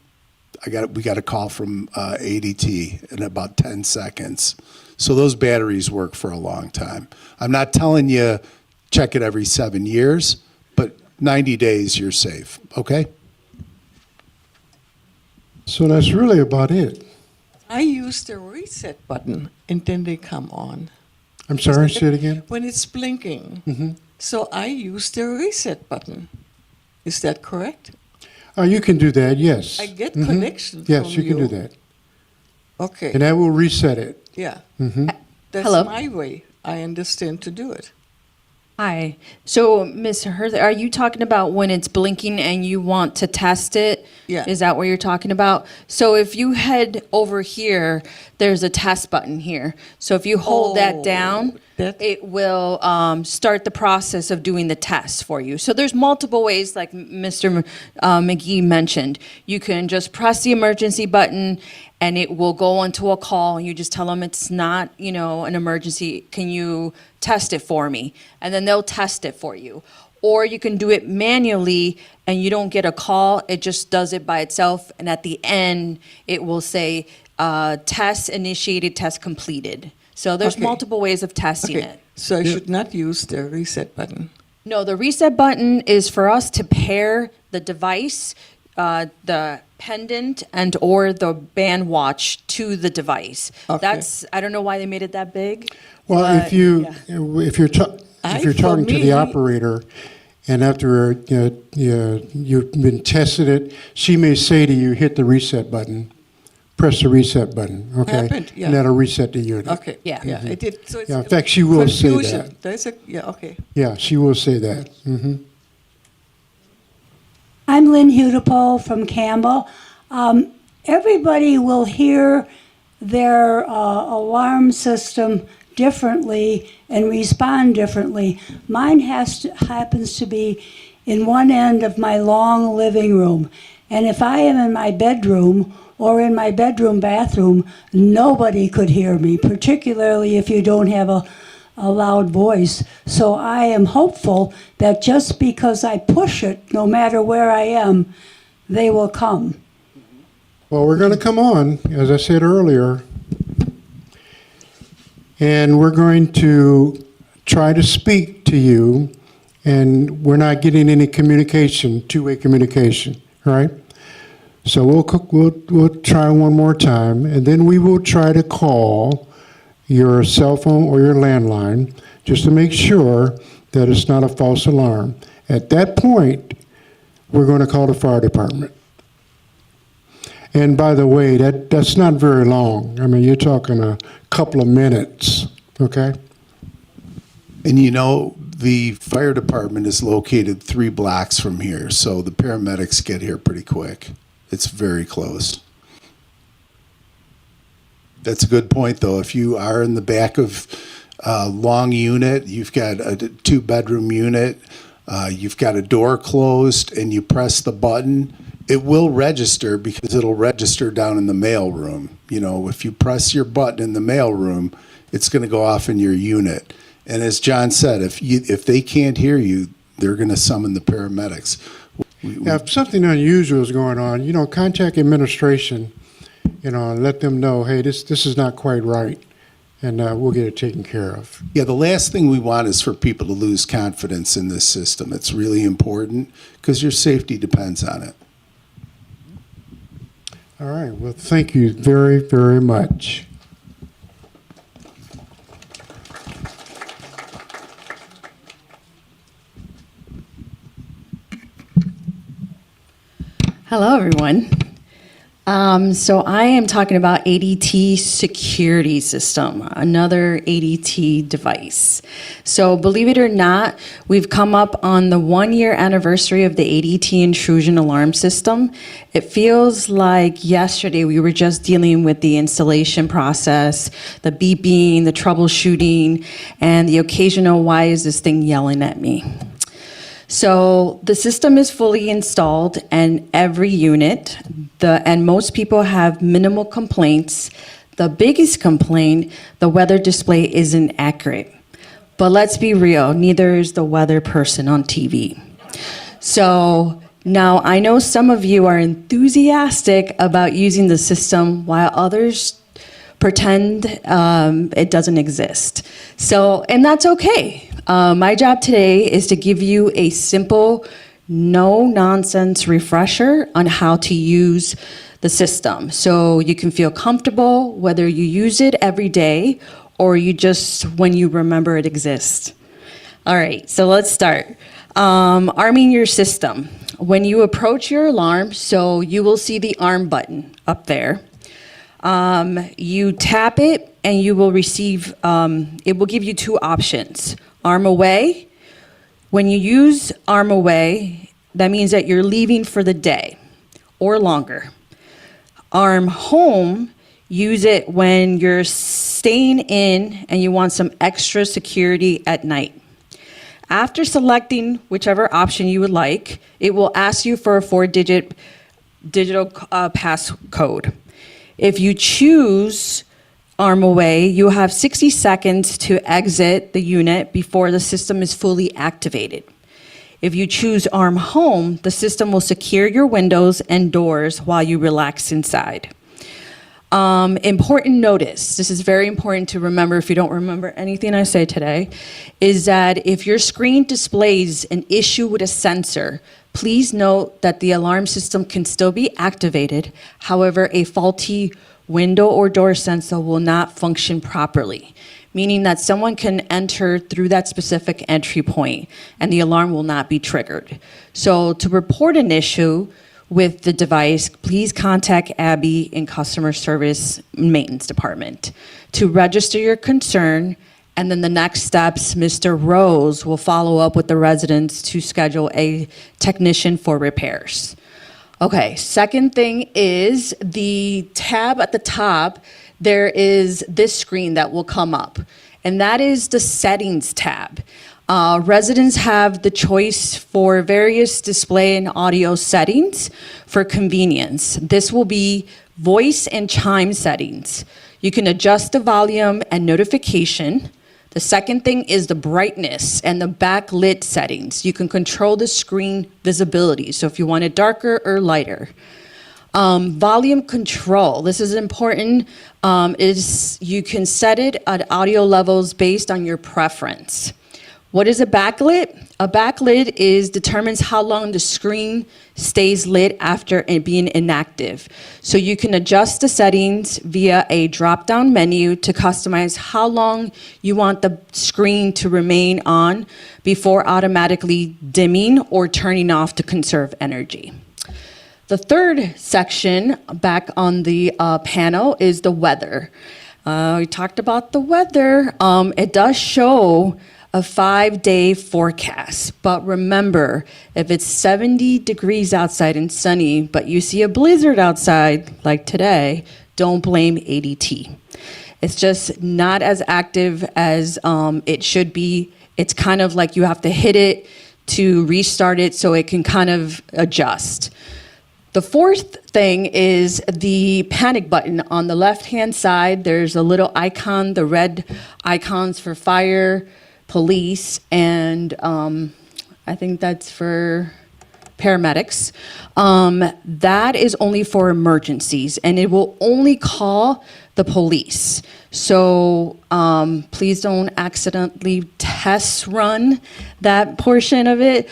We got a call from ADT in about 10 seconds. So those batteries work for a long time. I'm not telling you check it every 7 years, but 90 days you're safe, okay? So that's really about it. I use the reset button and then they come on. I'm sorry, say it again? When it's blinking. So I use the reset button. Is that correct? You can do that, yes. I get connection Yes, from you can do you. that. Okay. And that will reset it. Yeah. Mm-hmm. That's Hello? my way, I understand, to do it. Hi. So, Ms. Hertha, are you talking about when it's blinking and you want to test it? Yeah. Is that what you're talking about? So if you head over here, there's a test button here. So if you hold that down, it will start the process of doing the test for you. So there's multiple ways, like Mr. McGee mentioned. You can just press the emergency button and it will go onto a call, and you just tell them it's not, an emergency. Can you test it for me? And then they'll test it for you. Or you can do it manually and you don't get a call, it just does it by itself, and at the end, it will say, test initiated, test completed. So there's Okay. multiple ways of testing it. So I should not use the reset button. No, the reset button is for us to pair the device, the pendant and or the band watch to the device. Okay. I don't know why they made it that big. Well, but, if you're for talking to me- the operator, and after you've been tested it, she may say to you, hit the reset button, press the reset button, okay? Happened, yeah. And that'll reset the unit. Okay. Yeah. Yeah, it did. So it's Yeah, in fact, she will say confusion. that. There's a, yeah, okay. Yeah, she will say that. I'm Lynn Hudipo from Campbell. Everybody will hear their alarm system differently and respond differently. Mine happens to be in one end of my long living room. And if I am in my bedroom or in my bedroom bathroom, nobody could hear me, particularly if you don't have a loud voice. So I am hopeful that just because I push it, no matter where I am, they will come. Well, we're going to come on, as I said earlier, and we're going to try to speak to you, and we're not getting any communication, two-way communication, right? So we'll try one more time, and then we will try to call your cell phone or your landline just to make sure that it's not a false alarm. At that point, we're going to call the fire department. And by the way, that's not very long. I mean, you're talking a couple of minutes, okay? And the fire department is located 3 blocks from here, so the paramedics get here pretty quick. It's very close. That's a good point, though. If you are in the back of a long unit, you've got a 2-bedroom unit, you've got a door closed, and you press the button, it will register because it'll register down in the mail room. If you press your button in the mail room, it's going to go off in your unit. And as John said, if they can't hear you, they're going to summon the paramedics. Now, if something unusual is going on, contact administration, and let them know, hey, this is not quite right, and we'll get it taken care of. Yeah, the last thing we want is for people to lose confidence in this system. It's really important because your safety depends on it. All right, well, thank you very, very much. Hello, everyone. So I am talking about ADT security system, another ADT device. So believe it or not, we've come up on the 1-year anniversary of the ADT intrusion alarm system. It feels like yesterday we were just dealing with the installation process, the beeping, the troubleshooting, and the occasional, why is this thing yelling at me? So the system is fully installed in every unit, and most people have minimal complaints. The biggest complaint, the weather display isn't accurate. But let's be real, neither is the weather person on TV. So now I know some of you are enthusiastic about using the system while others pretend it doesn't exist. So, and that's okay. My job today is to give you a simple, no-nonsense refresher on how to use the system. So you can feel comfortable whether you use it every day or you just when you remember it exists. All right, so let's start. Arming your system. When you approach your alarm, so you will see the arm button up there. You tap it and you will receive, it will give you 2 options. Arm away, When you use arm away, that means that you're leaving for the day or longer. Arm home, use it when you're staying in and you want some extra security at night. After selecting whichever option you would like, it will ask you for a 4-digit digital passcode. If you choose arm away, you have 60 seconds to exit the unit before the system is fully activated. If you choose arm home, the system will secure your windows and doors while you relax inside. Important notice, this is very important to remember if you don't remember anything I say today, is that if your screen displays an issue with a sensor, please note that the alarm system can still be activated. However, a faulty window or door sensor will not function properly, meaning that someone can enter through that specific entry point and the alarm will not be triggered. So to report an issue with the device, please contact Abby in Customer Service Maintenance Department to register your concern, and then the next steps, Mr. Rose will follow up with the residents to schedule a technician for repairs. Okay, second thing is the tab at the top, there is this screen that will come up, and that is the settings tab. Residents have the choice for various display and audio settings for convenience. This will be voice and chime settings. You can adjust the volume and notification. The second thing is the brightness and the backlit settings. You can control the screen visibility, so if you want it darker or lighter. Volume control, this is important, is you can set it at audio levels based on your preference. What is a backlit? A backlit determines how long the screen stays lit after it being inactive. So you can adjust the settings via a drop-down menu to customize how long you want the screen to remain on before automatically dimming or turning off to conserve energy. The third section back on the panel is the weather. We talked about the weather. It does show a 5-day forecast. But remember, if it's 70 degrees outside and sunny, but you see a blizzard outside, like today, don't blame ADT. It's just not as active as it should be. It's kind of like you have to hit it to restart it so it can kind of adjust. The fourth thing is the panic button. On the left-hand side, there's a little icon, the red icons for fire, police, and I think that's for paramedics. That is only for emergencies, and it will only call the police. So please don't accidentally test run that portion of it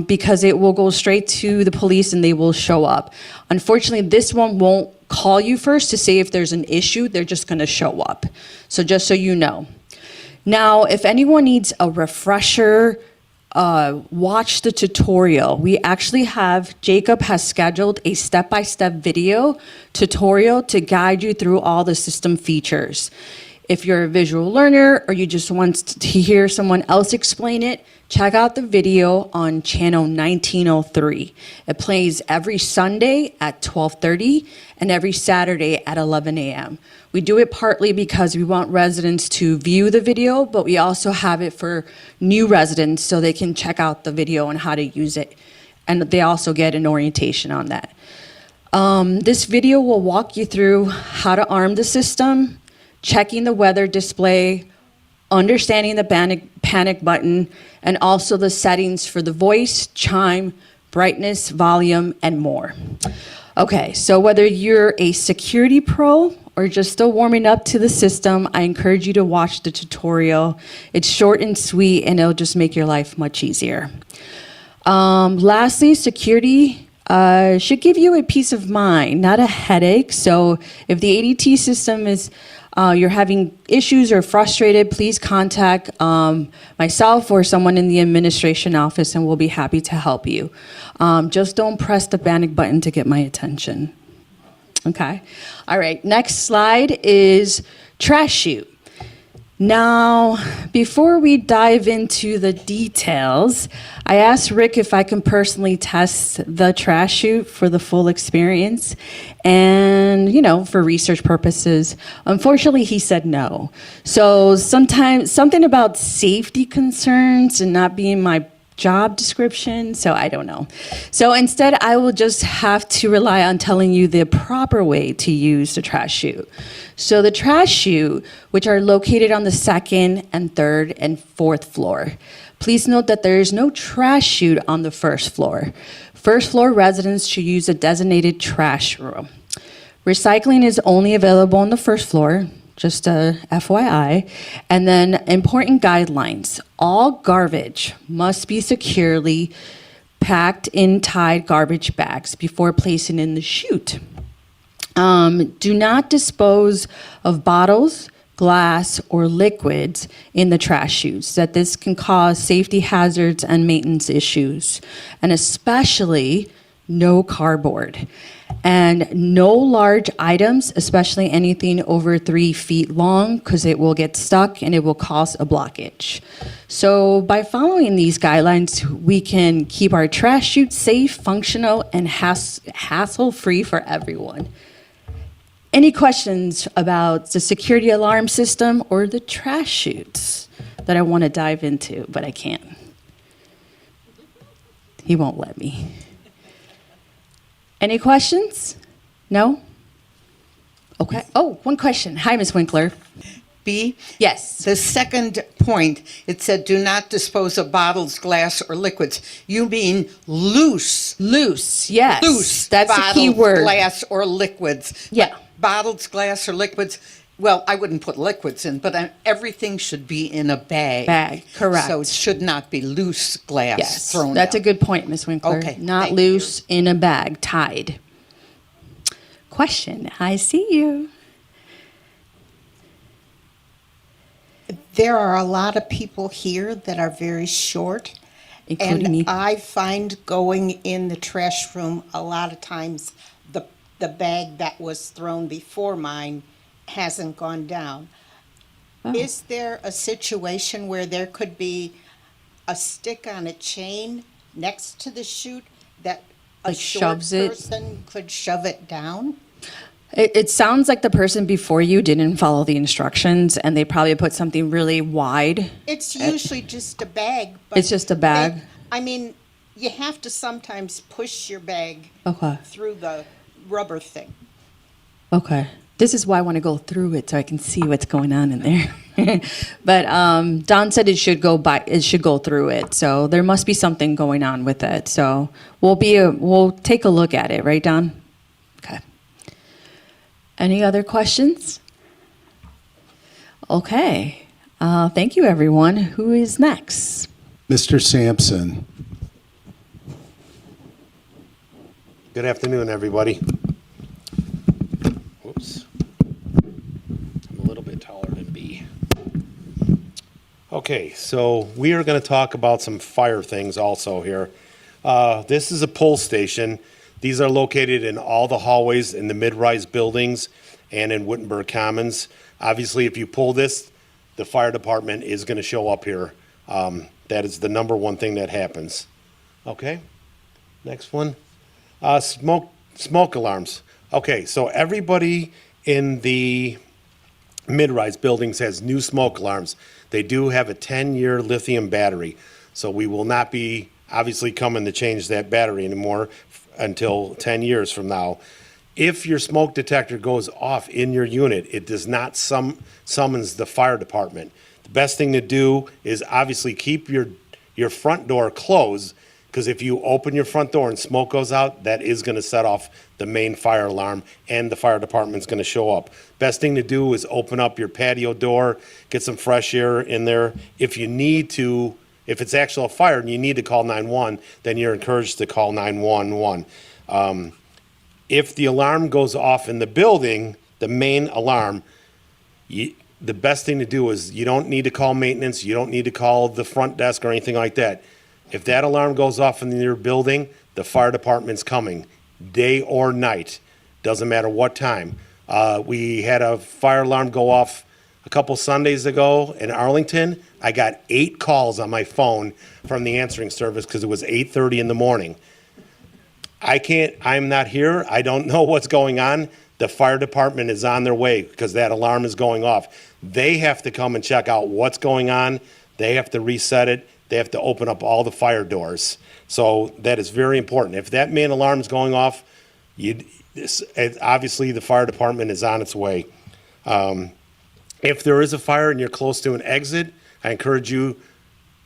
because it will go straight to the police and they will show up. Unfortunately, this one won't call you first to say if there's an issue. They're just going to show up. So just so you know. Now, if anyone needs a refresher, watch the tutorial. We actually have, Jacob has scheduled a step-by-step video tutorial to guide you through all the system features. If you're a visual learner or you just want to hear someone else explain it, check out the video on channel 1903. It plays every Sunday at 12:30 and every Saturday at 11 a.m. We do it partly because we want residents to view the video, but we also have it for new residents so they can check out the video and how to use it. And they also get an orientation on that. This video will walk you through how to arm the system, checking the weather display, understanding the panic button, and also the settings for the voice, chime, brightness, volume, and more. Okay, so whether you're a security pro or just still warming up to the system, I encourage you to watch the tutorial. It's short and sweet, and it'll just make your life much easier. Lastly, security should give you a peace of mind, not a headache. So if the ADT system is you're having issues or frustrated, please contact myself or someone in the administration office and we'll be happy to help you. Just don't press the panic button to get my attention. Okay. All right. Next slide is trash chute. Now, before we dive into the details, I asked Rick if I can personally test the trash chute for the full experience and, for research purposes. Unfortunately, he said no. So sometimes something about safety concerns and not being my job description, so I don't know. So instead, I will just have to rely on telling you the proper way to use the trash chute. So the trash chute, which are located on the second and third and fourth floor. Please note that there is no trash chute on the first floor. First floor residents should use a designated trash room. Recycling is only available on the first floor, just a FYI. And then important guidelines. All garbage must be securely packed in tied garbage bags before placing in the chute. Do not dispose of bottles, glass, or liquids in the trash chutes, that this can cause safety hazards and maintenance issues. And especially no cardboard. And no large items, especially anything over 3 feet long, because it will get stuck and it will cause a blockage. So by following these guidelines, we can keep our trash chute safe, functional, and hassle-free for everyone. Any questions about the security alarm system or the trash chutes that I want to dive into, but I can't? He won't let me. Any questions? No? Okay. Oh, one question. Hi, Ms. Winkler. B? Yes. The second point, it said, do not dispose of bottles, glass, or liquids. You mean loose. Loose, yes. Loose. That's the key word. Glass, or liquids. Yeah. Bottles, glass, or liquids. Well, I wouldn't put liquids in, but everything should be in a bag. Bag, correct. So it should not be loose glass Yes, thrown that's out. a good point, Ms. Winkler. Okay, Not thank loose in a bag, tied. Question, I see you. There are a lot of people here that are very short. Including and me. I find going in the trash room, a lot of times, the bag that was thrown before mine hasn't gone down. Oh. Is there a situation where there could be a stick on a chain next to the chute that a Like short shoves it? person could shove it down? It sounds like the person before you didn't follow the instructions and they probably put something really wide. It's usually just a bag. But It's just a bag? You have to sometimes push your bag Okay. through the rubber thing. Okay. This is why I want to go through it so I can see what's going on in there. But Don said it should go through it. So there must be something going on with it. So we'll take a look at it, right, Don? Okay. Any other questions? Okay. Thank you, everyone. Who is next? Mr. Sampson. Good afternoon, everybody. Whoops. I'm a little bit taller than B. Okay, so we are going to talk about some fire things also here. This is a pull station. These are located in all the hallways in the mid-rise buildings and in Wittenberg Commons. Obviously, if you pull this, the fire department is going to show up here. That is the number one thing that happens. Okay, next one. Smoke alarms. Okay, so everybody in the mid-rise buildings has new smoke alarms. They do have a 10-year lithium battery, so we will not be obviously coming to change that battery anymore until 10 years from now. If your smoke detector goes off in your unit, it does not summons the fire department. The best thing to do is obviously keep your front door closed, because if you open your front door and smoke goes out, that is going to set off the main fire alarm and the fire department's going to show up. Best thing to do is open up your patio door, get some fresh air in there. If it's actual fire and you need to call 911, then you're encouraged to call 911. If the alarm goes off in the building, the main alarm, the best thing to do is you don't need to call maintenance, you don't need to call the front desk or anything like that. If that alarm goes off in your building, the fire department's coming, day or night, doesn't matter what time. We had a fire alarm go off a couple Sundays ago in Arlington, I got 8 calls on my phone from the answering service because it was 8:30 in the morning. I'm not here. I don't know what's going on. The fire department is on their way because that alarm is going off. They have to come and check out what's going on. They have to reset it. They have to open up all the fire doors. So that is very important. If that main alarm is going off, obviously the fire department is on its way. If there is a fire and you're close to an exit, I encourage you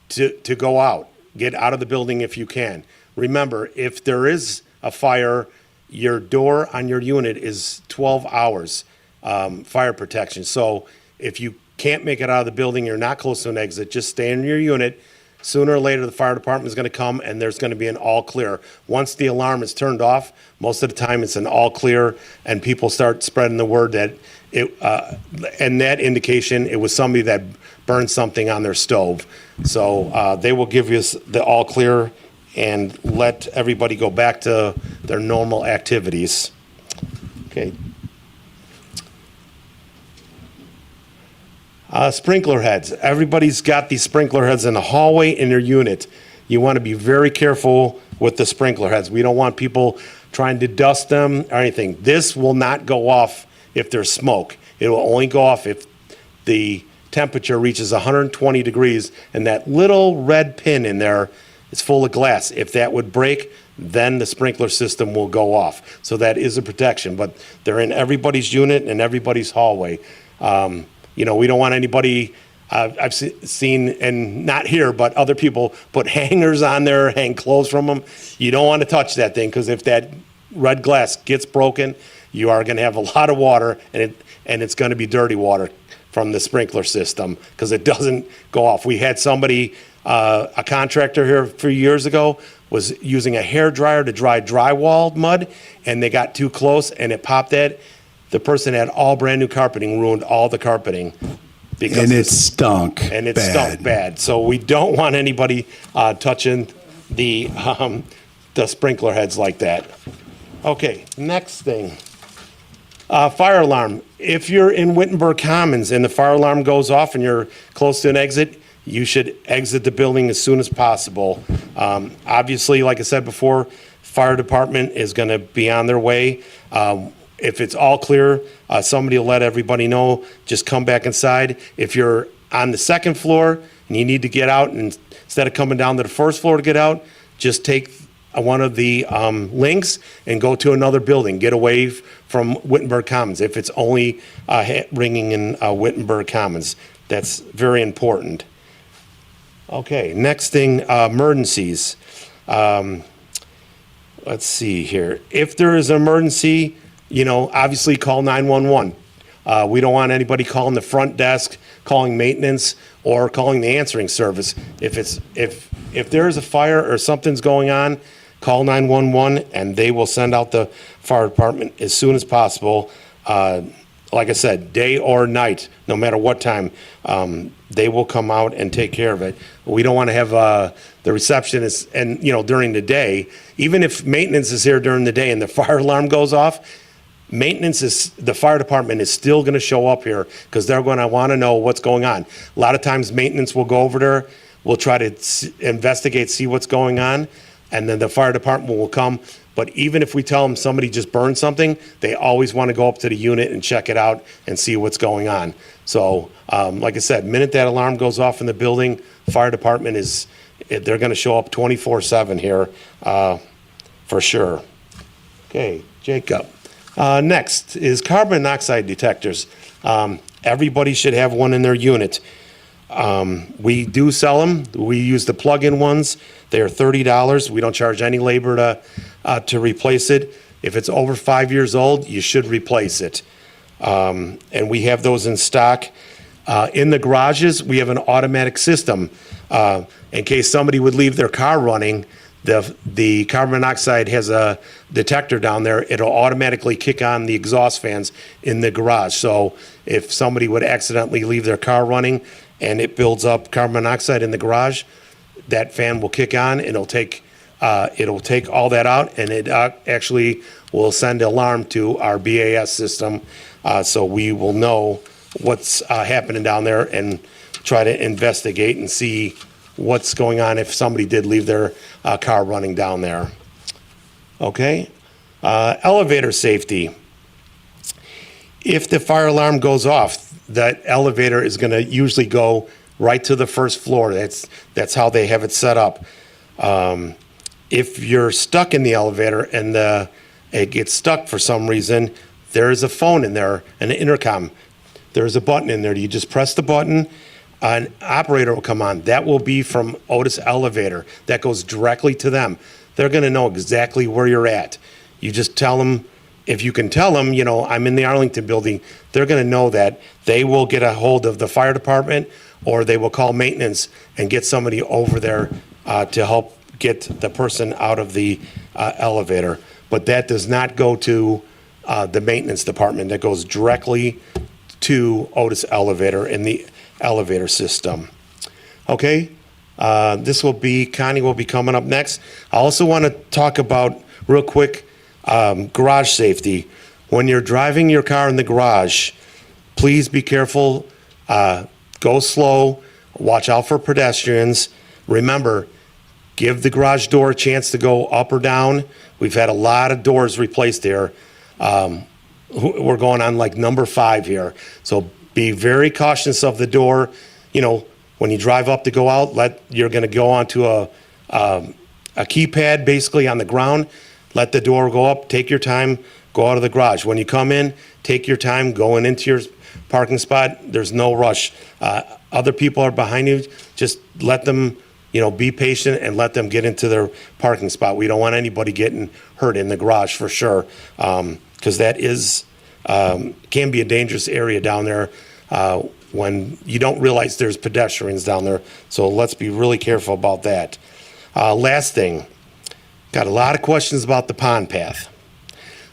to go out. Get out of the building if you can. Remember, if there is a fire, your door on your unit is 12 hours fire protection. So if you can't make it out of the building, you're not close to an exit, just stay in your unit. Sooner or later, the fire department is going to come and there's going to be an all clear. Once the alarm is turned off, most of the time it's an all clear and people start spreading the word that and that indication it was somebody that burned something on their stove. So they will give you the all clear and let everybody go back to their normal activities. Okay. Sprinkler heads. Everybody's got these sprinkler heads in the hallway in their unit. You want to be very careful with the sprinkler heads. We don't want people trying to dust them or anything. This will not go off if there's smoke. It will only go off if the temperature reaches 120 degrees and that little red pin in there is full of glass. If that would break, then the sprinkler system will go off. So that is a protection, but they're in everybody's unit and everybody's hallway. We don't want anybody, I've seen, and not here, but other people put hangers on there, hang clothes from them. You don't want to touch that thing because if that red glass gets broken, you are going to have a lot of water and it's going to be dirty water from the sprinkler system because it doesn't go off. We had somebody, a contractor here a few years ago, was using a hair dryer to dry drywall mud, and they got too close and it popped that. The person had all brand new carpeting, ruined all the carpeting. And it stunk Stunk bad. So we don't want anybody touching the sprinkler heads like that. Okay, next thing. Fire alarm. If you're in Wittenberg Commons and the fire alarm goes off and you're close to an exit, you should exit the building as soon as possible. Obviously, like I said before, fire department is going to be on their way. If it's all clear, somebody will let everybody know. Just come back inside. If you're on the second floor and you need to get out, and instead of coming down to the first floor to get out, just take one of the links and go to another building. Get away from Wittenberg Commons if it's only ringing in Wittenberg Commons. That's very important. Okay, next thing, emergencies. Let's see here. If there is an emergency, obviously call 911. We don't want anybody calling the front desk, calling maintenance, or calling the answering service. If there is a fire or something's going on, call 911 and they will send out the fire department as soon as possible. Like I said, day or night, no matter what time, they will come out and take care of it. We don't want to have the receptionist and, during the day, even if maintenance is here during the day and the fire alarm goes off, the fire department is still going to show up here because they're going to want to know what's going on. A lot of times maintenance will go over there, we'll try to investigate, see what's going on, and then the fire department will come. But even if we tell them somebody just burned something, they always want to go up to the unit and check it out and see what's going on. So, like I said, minute that alarm goes off in the building, fire department they're going to show up 24/7 here for sure. Okay, Jacob. Next is carbon monoxide detectors. Everybody should have one in their unit. We do sell them. We use the plug-in ones. They are $30. We don't charge any labor to replace it. If it's over 5 years old, you should replace it. And we have those in stock. In the garages, we have an automatic system. In case somebody would leave their car running, the carbon monoxide has a detector down there. It'll automatically kick on the exhaust fans in the garage. So if somebody would accidentally leave their car running and it builds up carbon monoxide in the garage, that fan will kick on and it'll take all that out, and it actually will send an alarm to our BAS system, so we will know what's happening down there and try to investigate and see what's going on if somebody did leave their car running down there. Okay? Elevator safety. If the fire alarm goes off, that elevator is going to usually go right to the first floor. That's how they have it set up. If you're stuck in the elevator and it gets stuck for some reason, there is a phone in there, an intercom. There's a button in there. You just press the button, an operator will come on. That will be from Otis Elevator. That goes directly to them. They're going to know exactly where you're at. You just tell them, if you can tell them, I'm in the Arlington building, they're going to know that. They will get a hold of the fire department, or they will call maintenance and get somebody over there to help get the person out of the elevator. But that does not go to the maintenance department. That goes directly to Otis Elevator in the elevator system. Okay, Connie will be coming up next. I also want to talk about, real quick, garage safety. When you're driving your car in the garage, please be careful, go slow, watch out for pedestrians. Remember, give the garage door a chance to go up or down. We've had a lot of doors replaced here. We're going on like number 5 here. So be very cautious of the door. When you drive up to go out, you're going to go onto a keypad basically on the ground. Let the door go up, take your time, go out of the garage. When you come in, take your time going into your parking spot. There's no rush. Other people are behind you. Just let them, be patient and let them get into their parking spot. We don't want anybody getting hurt in the garage for sure, because that can be a dangerous area down there when you don't realize there's pedestrians down there. So let's be really careful about that. Last thing. Got a lot of questions about the pond path.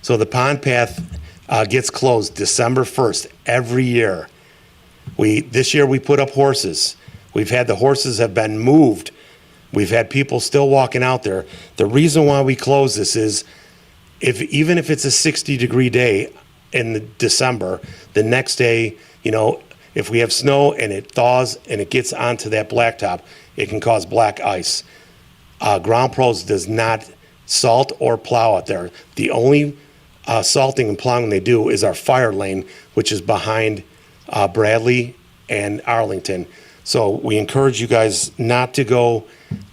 So the pond path gets closed December 1st every year. This year we put up horses. We've had the horses have been moved. We've had people still walking out there. The reason why we close this is even if it's a 60-degree day in December, the next day, if we have snow and it thaws and it gets onto that blacktop, it can cause black ice. Ground Pros does not salt or plow out there. The only salting and plowing they do is our fire lane, which is behind Bradley and Arlington. So we encourage you guys not to go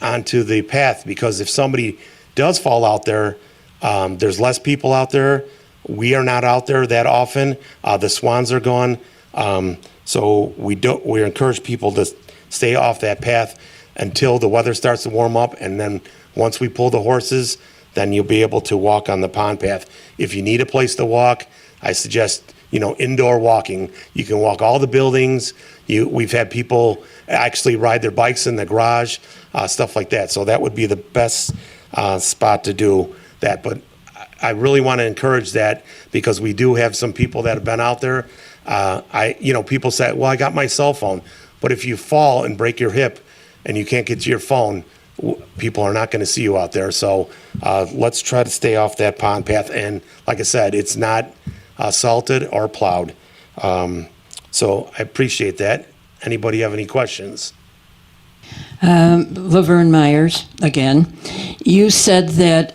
onto the path, because if somebody does fall out there, there's less people out there. We are not out there that often. The swans are gone. So we encourage people to stay off that path until the weather starts to warm up, and then once we pull the horses, then you'll be able to walk on the pond path. If you need a place to walk, I suggest indoor walking. You can walk all the buildings. We've had people actually ride their bikes in the garage, stuff like that. So that would be the best spot to do that. But I really want to encourage that, because we do have some people that have been out there. People say, well, I got my cell phone. But if you fall and break your hip and you can't get to your phone, people are not going to see you out there. So let's try to stay off that pond path. And like I said, it's not salted or plowed. So I appreciate that. Anybody have any questions? Laverne Myers again. You said that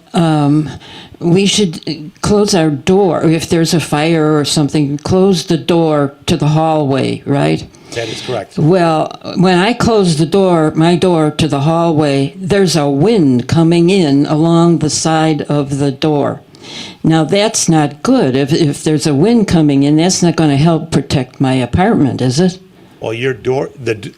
we should close our door if there's a fire or something. Close the door to the hallway, right? That is correct. Well, when I close my door to the hallway, there's a wind coming in along the side of the door. Now, that's not good. If there's a wind coming in, that's not going to help protect my apartment, is it? Well, your door,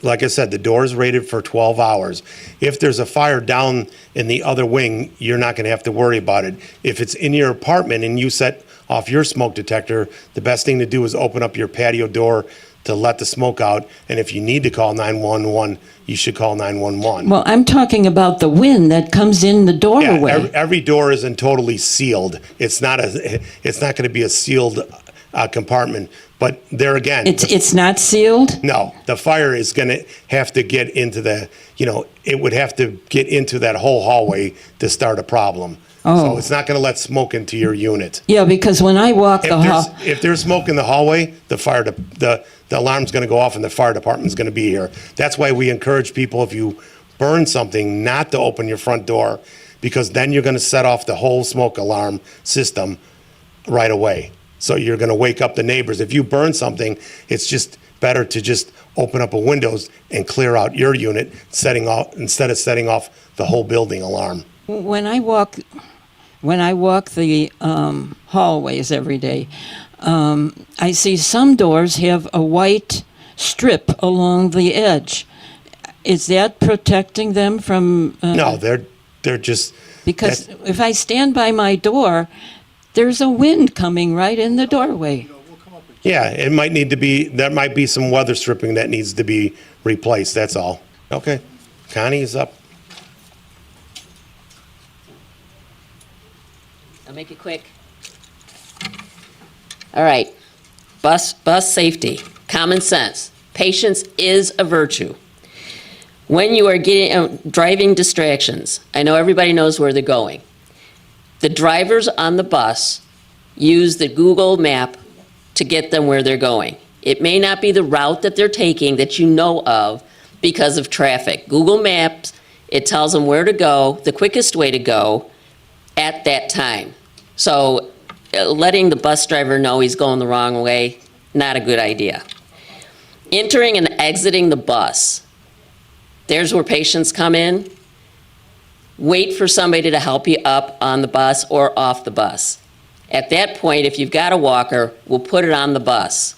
like I said, the door is rated for 12 hours. If there's a fire down in the other wing, you're not going to have to worry about it. If it's in your apartment and you set off your smoke detector, the best thing to do is open up your patio door to let the smoke out. And if you need to call 911, you should call 911. Well, I'm talking about the wind that comes in the doorway. Yeah, every door isn't totally sealed. It's not going to be a sealed compartment. But there again, it's not sealed? No, the fire is going to have to get into it would have to get into that whole hallway to start a problem. Oh. So it's not going to let smoke into your unit. Yeah, because when I walk the hall, If there's smoke in the hallway, the alarm's going to go off and the fire department's going to be here. That's why we encourage people, if you burn something, not to open your front door, because then you're going to set off the whole smoke alarm system right away. So you're going to wake up the neighbors. If you burn something, it's just better to just open up a windows and clear out your unit, instead of setting off the whole building alarm. when I walk the hallways every day, I see some doors have a white strip along the edge. Is that protecting them from? No, they're just. Because if I stand by my door, there's a wind coming right in the doorway. Yeah, it might need to be, there might be some weather stripping that needs to be replaced, that's all. Okay, Connie is up. I'll make it quick. All right, bus safety, common sense. Patience is a virtue. When you are driving distractions, I know everybody knows where they're going. The drivers on the bus use the Google map to get them where they're going. It may not be the route that they're taking that you know of because of traffic. Google Maps, it tells them where to go, the quickest way to go at that time. So letting the bus driver know he's going the wrong way, not a good idea. Entering and exiting the bus. There's where patients come in. Wait for somebody to help you up on the bus or off the bus. At that point, if you've got a walker, we'll put it on the bus.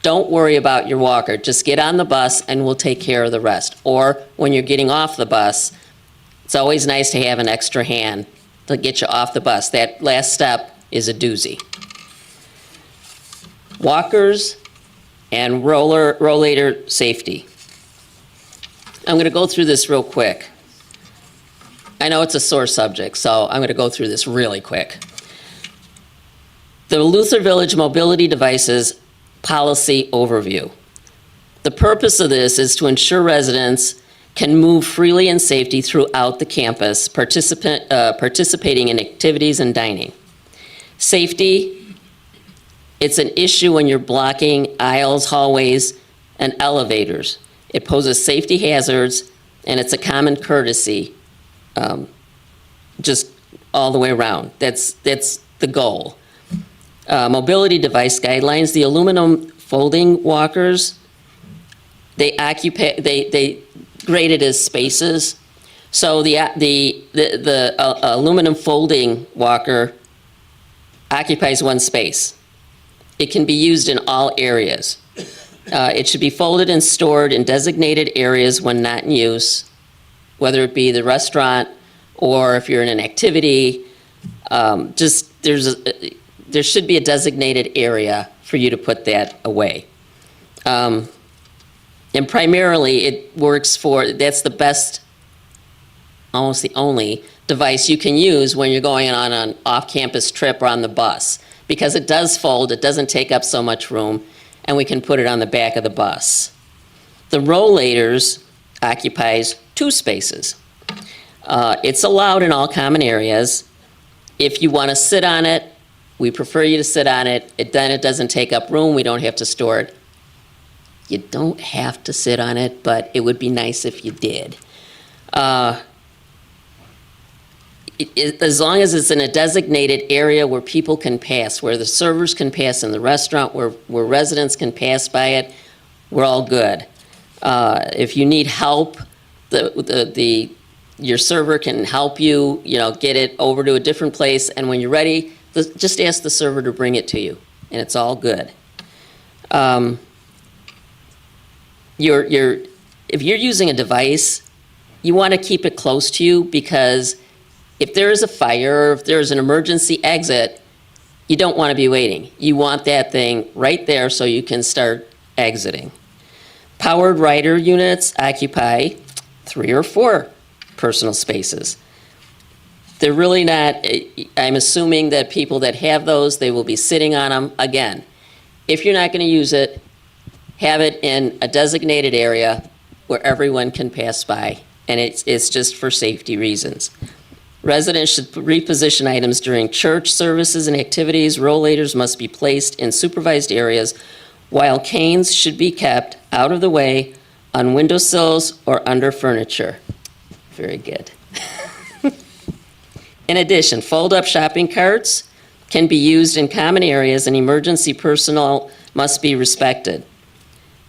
Don't worry about your walker. Just get on the bus and we'll take care of the rest. Or when you're getting off the bus, it's always nice to have an extra hand to get you off the bus. That last step is a doozy. Walkers and rollator safety. I'm going to go through this real quick. I know it's a sore subject, so I'm going to go through this really quick. The Luther Village Mobility Devices Policy Overview. The purpose of this is to ensure residents can move freely and safely throughout the campus, participating in activities and dining. Safety, it's an issue when you're blocking aisles, hallways, and elevators. It poses safety hazards, and it's a common courtesy, just all the way around. That's the goal. Mobility device guidelines, the aluminum folding walkers, they grade it as spaces. So the aluminum folding walker occupies one space. It can be used in all areas. It should be folded and stored in designated areas when not in use, whether it be the restaurant or if you're in an activity. There should be a designated area for you to put that away. And primarily it works that's the best, almost the only device you can use when you're going on an off-campus trip or on the bus, because it does fold, it doesn't take up so much room, and we can put it on the back of the bus. The rollators occupies 2 spaces. It's allowed in all common areas. If you want to sit on it, we prefer you to sit on it. Then it doesn't take up room. We don't have to store it. You don't have to sit on it, but it would be nice if you did. As long as it's in a designated area where people can pass, where the servers can pass in the restaurant, where residents can pass by it, we're all good. If you need help, your server can help you, get it over to a different place, and when you're ready, just ask the server to bring it to you, and it's all good. If you're using a device, you want to keep it close to you, because if there is a fire, or if there's an emergency exit, you don't want to be waiting. You want that thing right there so you can start exiting. Powered rider units occupy 3 or 4 personal spaces. They're really not, I'm assuming that people that have those, they will be sitting on them. Again, if you're not going to use it, have it in a designated area where everyone can pass by, and it's just for safety reasons. Residents should reposition items during church services and activities. Rollators must be placed in supervised areas, while canes should be kept out of the way on windowsills or under furniture. Very good. In addition, fold-up shopping carts can be used in common areas, and emergency personnel must be respected.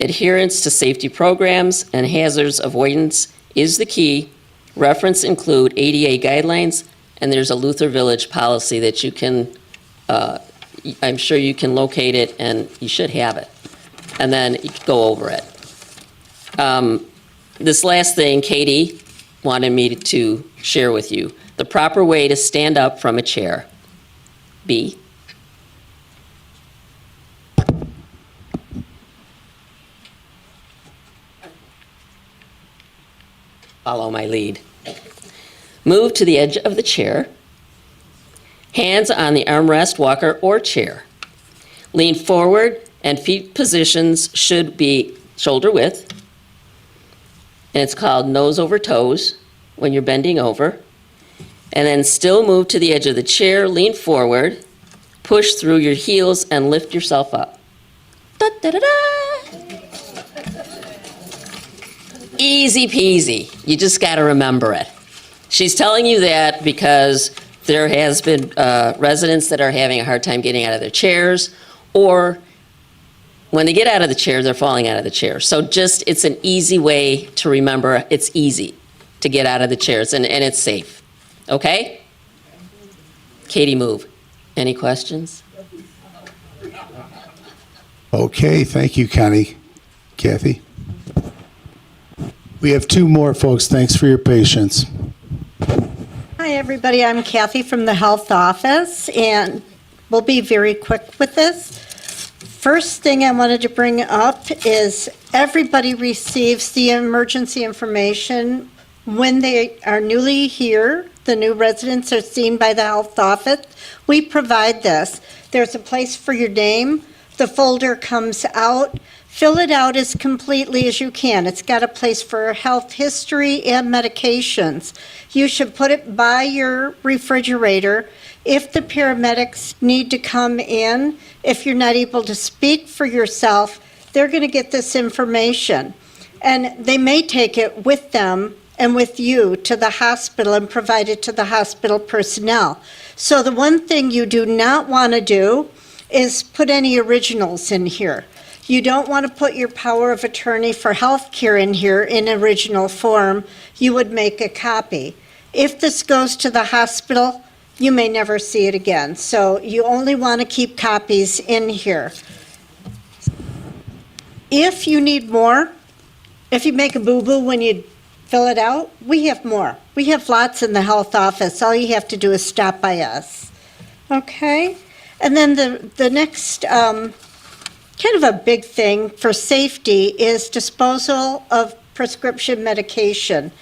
Adherence to safety programs and hazards avoidance is the key. Reference include ADA guidelines, and there's a Luther Village policy that you can, I'm sure you can locate it, and you should have it. And then you can go over it. This last thing, Katie wanted me to share with you. The proper way to stand up from a chair. B. Follow my lead. Move to the edge of the chair. Hands on the armrest, walker, or chair. Lean forward, and feet positions should be shoulder width. And it's called nose over toes when you're bending over. And then still move to the edge of the chair, lean forward, push through your heels, and lift yourself up. Da, da, da, da. Easy peasy. You just got to remember it. She's telling you that because there has been residents that are having a hard time getting out of their chairs, or when they get out of the chair, they're falling out of the chair. So just, it's an easy way to remember. It's easy to get out of the chairs, and it's safe. Okay? Katie, move. Any questions? Okay, thank you, Connie. Kathy? We have two more, folks. Thanks for your patience. Hi, everybody. I'm Kathy from the Health Office, and we'll be very quick with this. First thing I wanted to bring up is everybody receives the emergency information when they are newly here. The new residents are seen by the Health Office. We provide this. There's a place for your name. The folder comes out. Fill it out as completely as you can. It's got a place for health history and medications. You should put it by your refrigerator. If the paramedics need to come in, if you're not able to speak for yourself, they're going to get this information. And they may take it with them and with you to the hospital and provide it to the hospital personnel. So the one thing you do not want to do is put any originals in here. You don't want to put your power of attorney for health care in here in original form. You would make a copy. If this goes to the hospital, you may never see it again. So you only want to keep copies in here. If you need more, if you make a boo-boo when you fill it out, we have more. We have lots in the health office. All you have to do is stop by us. Okay? And then the next kind of a big thing for safety is disposal of prescription medication.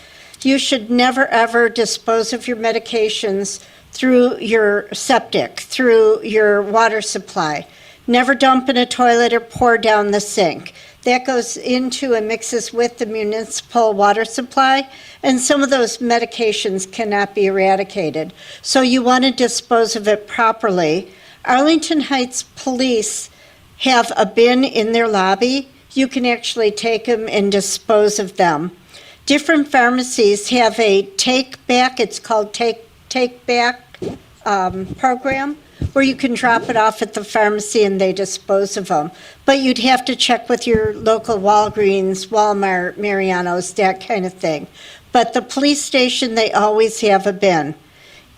You should never, ever dispose of your medications through your septic, through your water supply. Never dump in a toilet or pour down the sink. That goes into and mixes with the municipal water supply, and some of those medications cannot be eradicated. So you want to dispose of it properly. Arlington Heights Police have a bin in their lobby. You can actually take them and dispose of them. Different pharmacies have a take back, it's called take back program, where you can drop it off at the pharmacy and they dispose of them. But you'd have to check with your local Walgreens, Walmart, Mariano's, that kind of thing. But the police station, they always have a bin.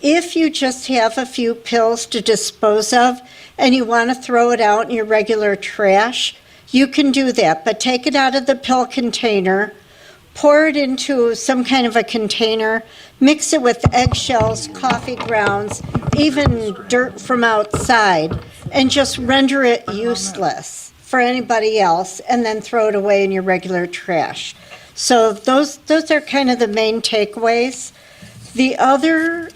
If you just have a few pills to dispose of and you want to throw it out in your regular trash, you can do that. But take it out of the pill container, pour it into some kind of a container, mix it with eggshells, coffee grounds, even dirt from outside, and just render it useless for anybody else, and then throw it away in your regular trash. So those are kind of the main takeaways. The other,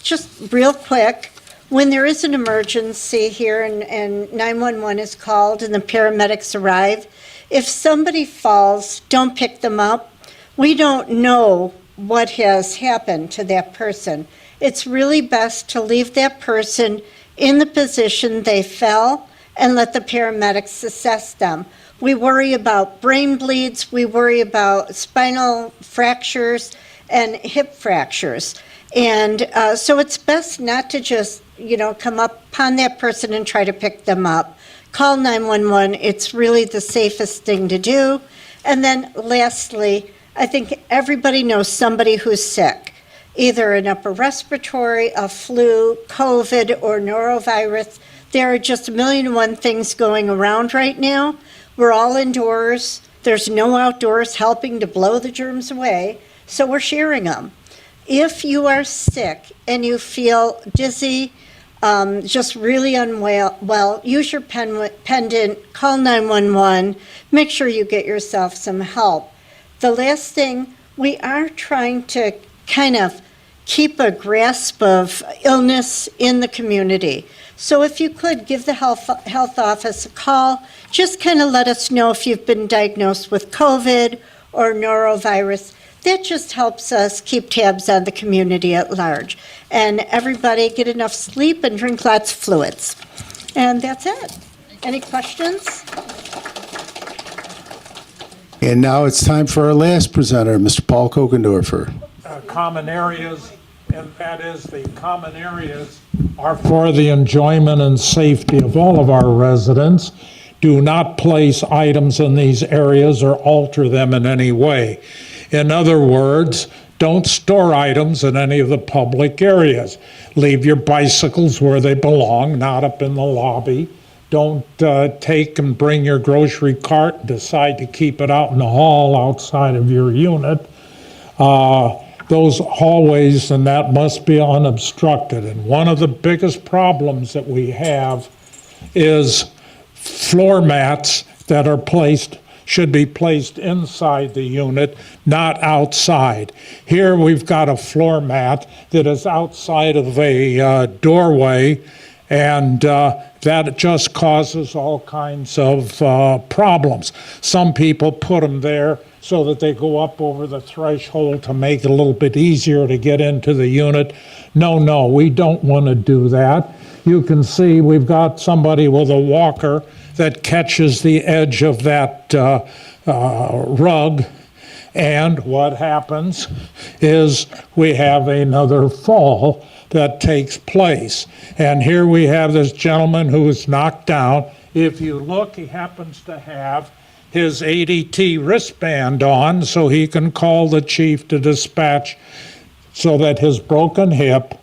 just real quick, when there is an emergency here and 911 is called and the paramedics arrive, if somebody falls, don't pick them up. We don't know what has happened to that person. It's really best to leave that person in the position they fell and let the paramedics assess them. We worry about brain bleeds, we worry about spinal fractures and hip fractures. And so it's best not to just, come up upon that person and try to pick them up. Call 911, it's really the safest thing to do. And then lastly, I think everybody knows somebody who's sick, either an upper respiratory, a flu, COVID, or norovirus. There are just a million and one things going around right now. We're all indoors. There's no outdoors helping to blow the germs away, so we're sharing them. If you are sick and you feel dizzy, just really unwell, use your pendant, call 911, make sure you get yourself some help. The last thing, we are trying to kind of keep a grasp of illness in the community. So if you could give the health office a call, just kind of let us know if you've been diagnosed with COVID or norovirus. That just helps us keep tabs on the community at large. And everybody get enough sleep and drink lots of fluids. And that's it. Any questions? And now it's time for our last presenter, Mr. Paul Kokendorfer. Common areas, and that is the common areas are for the enjoyment and safety of all of our residents. Do not place items in these areas or alter them in any way. In other words, don't store items in any of the public areas. Leave your bicycles where they belong, not up in the lobby. Don't take and bring your grocery cart and decide to keep it out in the hall outside of your unit. Those hallways and that must be unobstructed. And one of the biggest problems that we have is floor mats that are should be placed inside the unit, not outside. Here we've got a floor mat that is outside of a doorway, and that just causes all kinds of problems. Some people put them there so that they go up over the threshold to make it a little bit easier to get into the unit. No, we don't want to do that. You can see we've got somebody with a walker that catches the edge of that rug, and what happens is we have another fall that takes place. And here we have this gentleman who is knocked down. If you look, he happens to have his ADT wristband on so he can call the chief to dispatch so that his broken hip,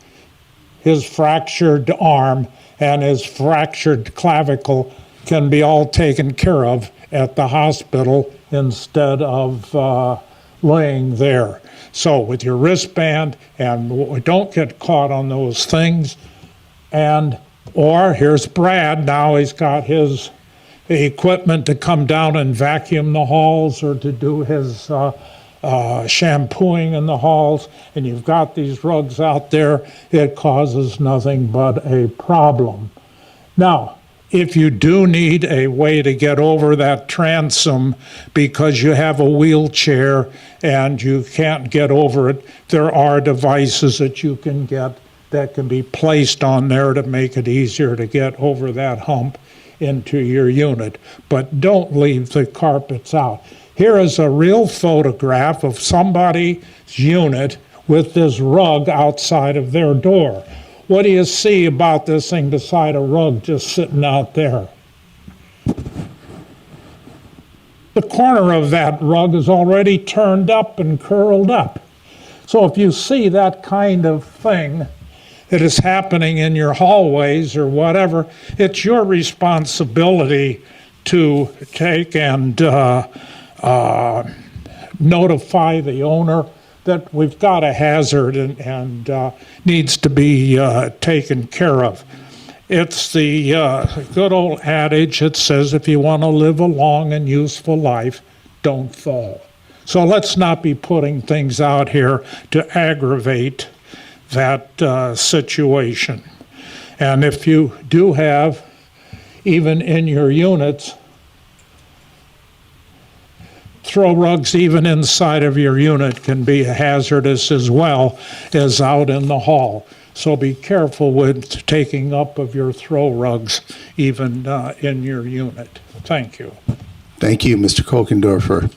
his fractured arm, and his fractured clavicle can be all taken care of at the hospital instead of laying there. So with your wristband, and don't get caught on those things. Or here's Brad, now he's got his equipment to come down and vacuum the halls or to do his shampooing in the halls, and you've got these rugs out there. It causes nothing but a problem. Now, if you do need a way to get over that transom because you have a wheelchair and you can't get over it, there are devices that you can get that can be placed on there to make it easier to get over that hump into your unit. But don't leave the carpets out. Here is a real photograph of somebody's unit with this rug outside of their door. What do you see about this thing beside a rug just sitting out there? The corner of that rug is already turned up and curled up. So if you see that kind of thing that is happening in your hallways or whatever, it's your responsibility to take and notify the owner that we've got a hazard and needs to be taken care of. It's the good old adage that says if you want to live a long and useful life, don't fall. So let's not be putting things out here to aggravate that situation. And if you do have, even in your units, throw rugs even inside of your unit can be hazardous as well as out in the hall. So be careful with taking up of your throw rugs even in your unit. Thank you. Thank you, Mr. Kokendorfer.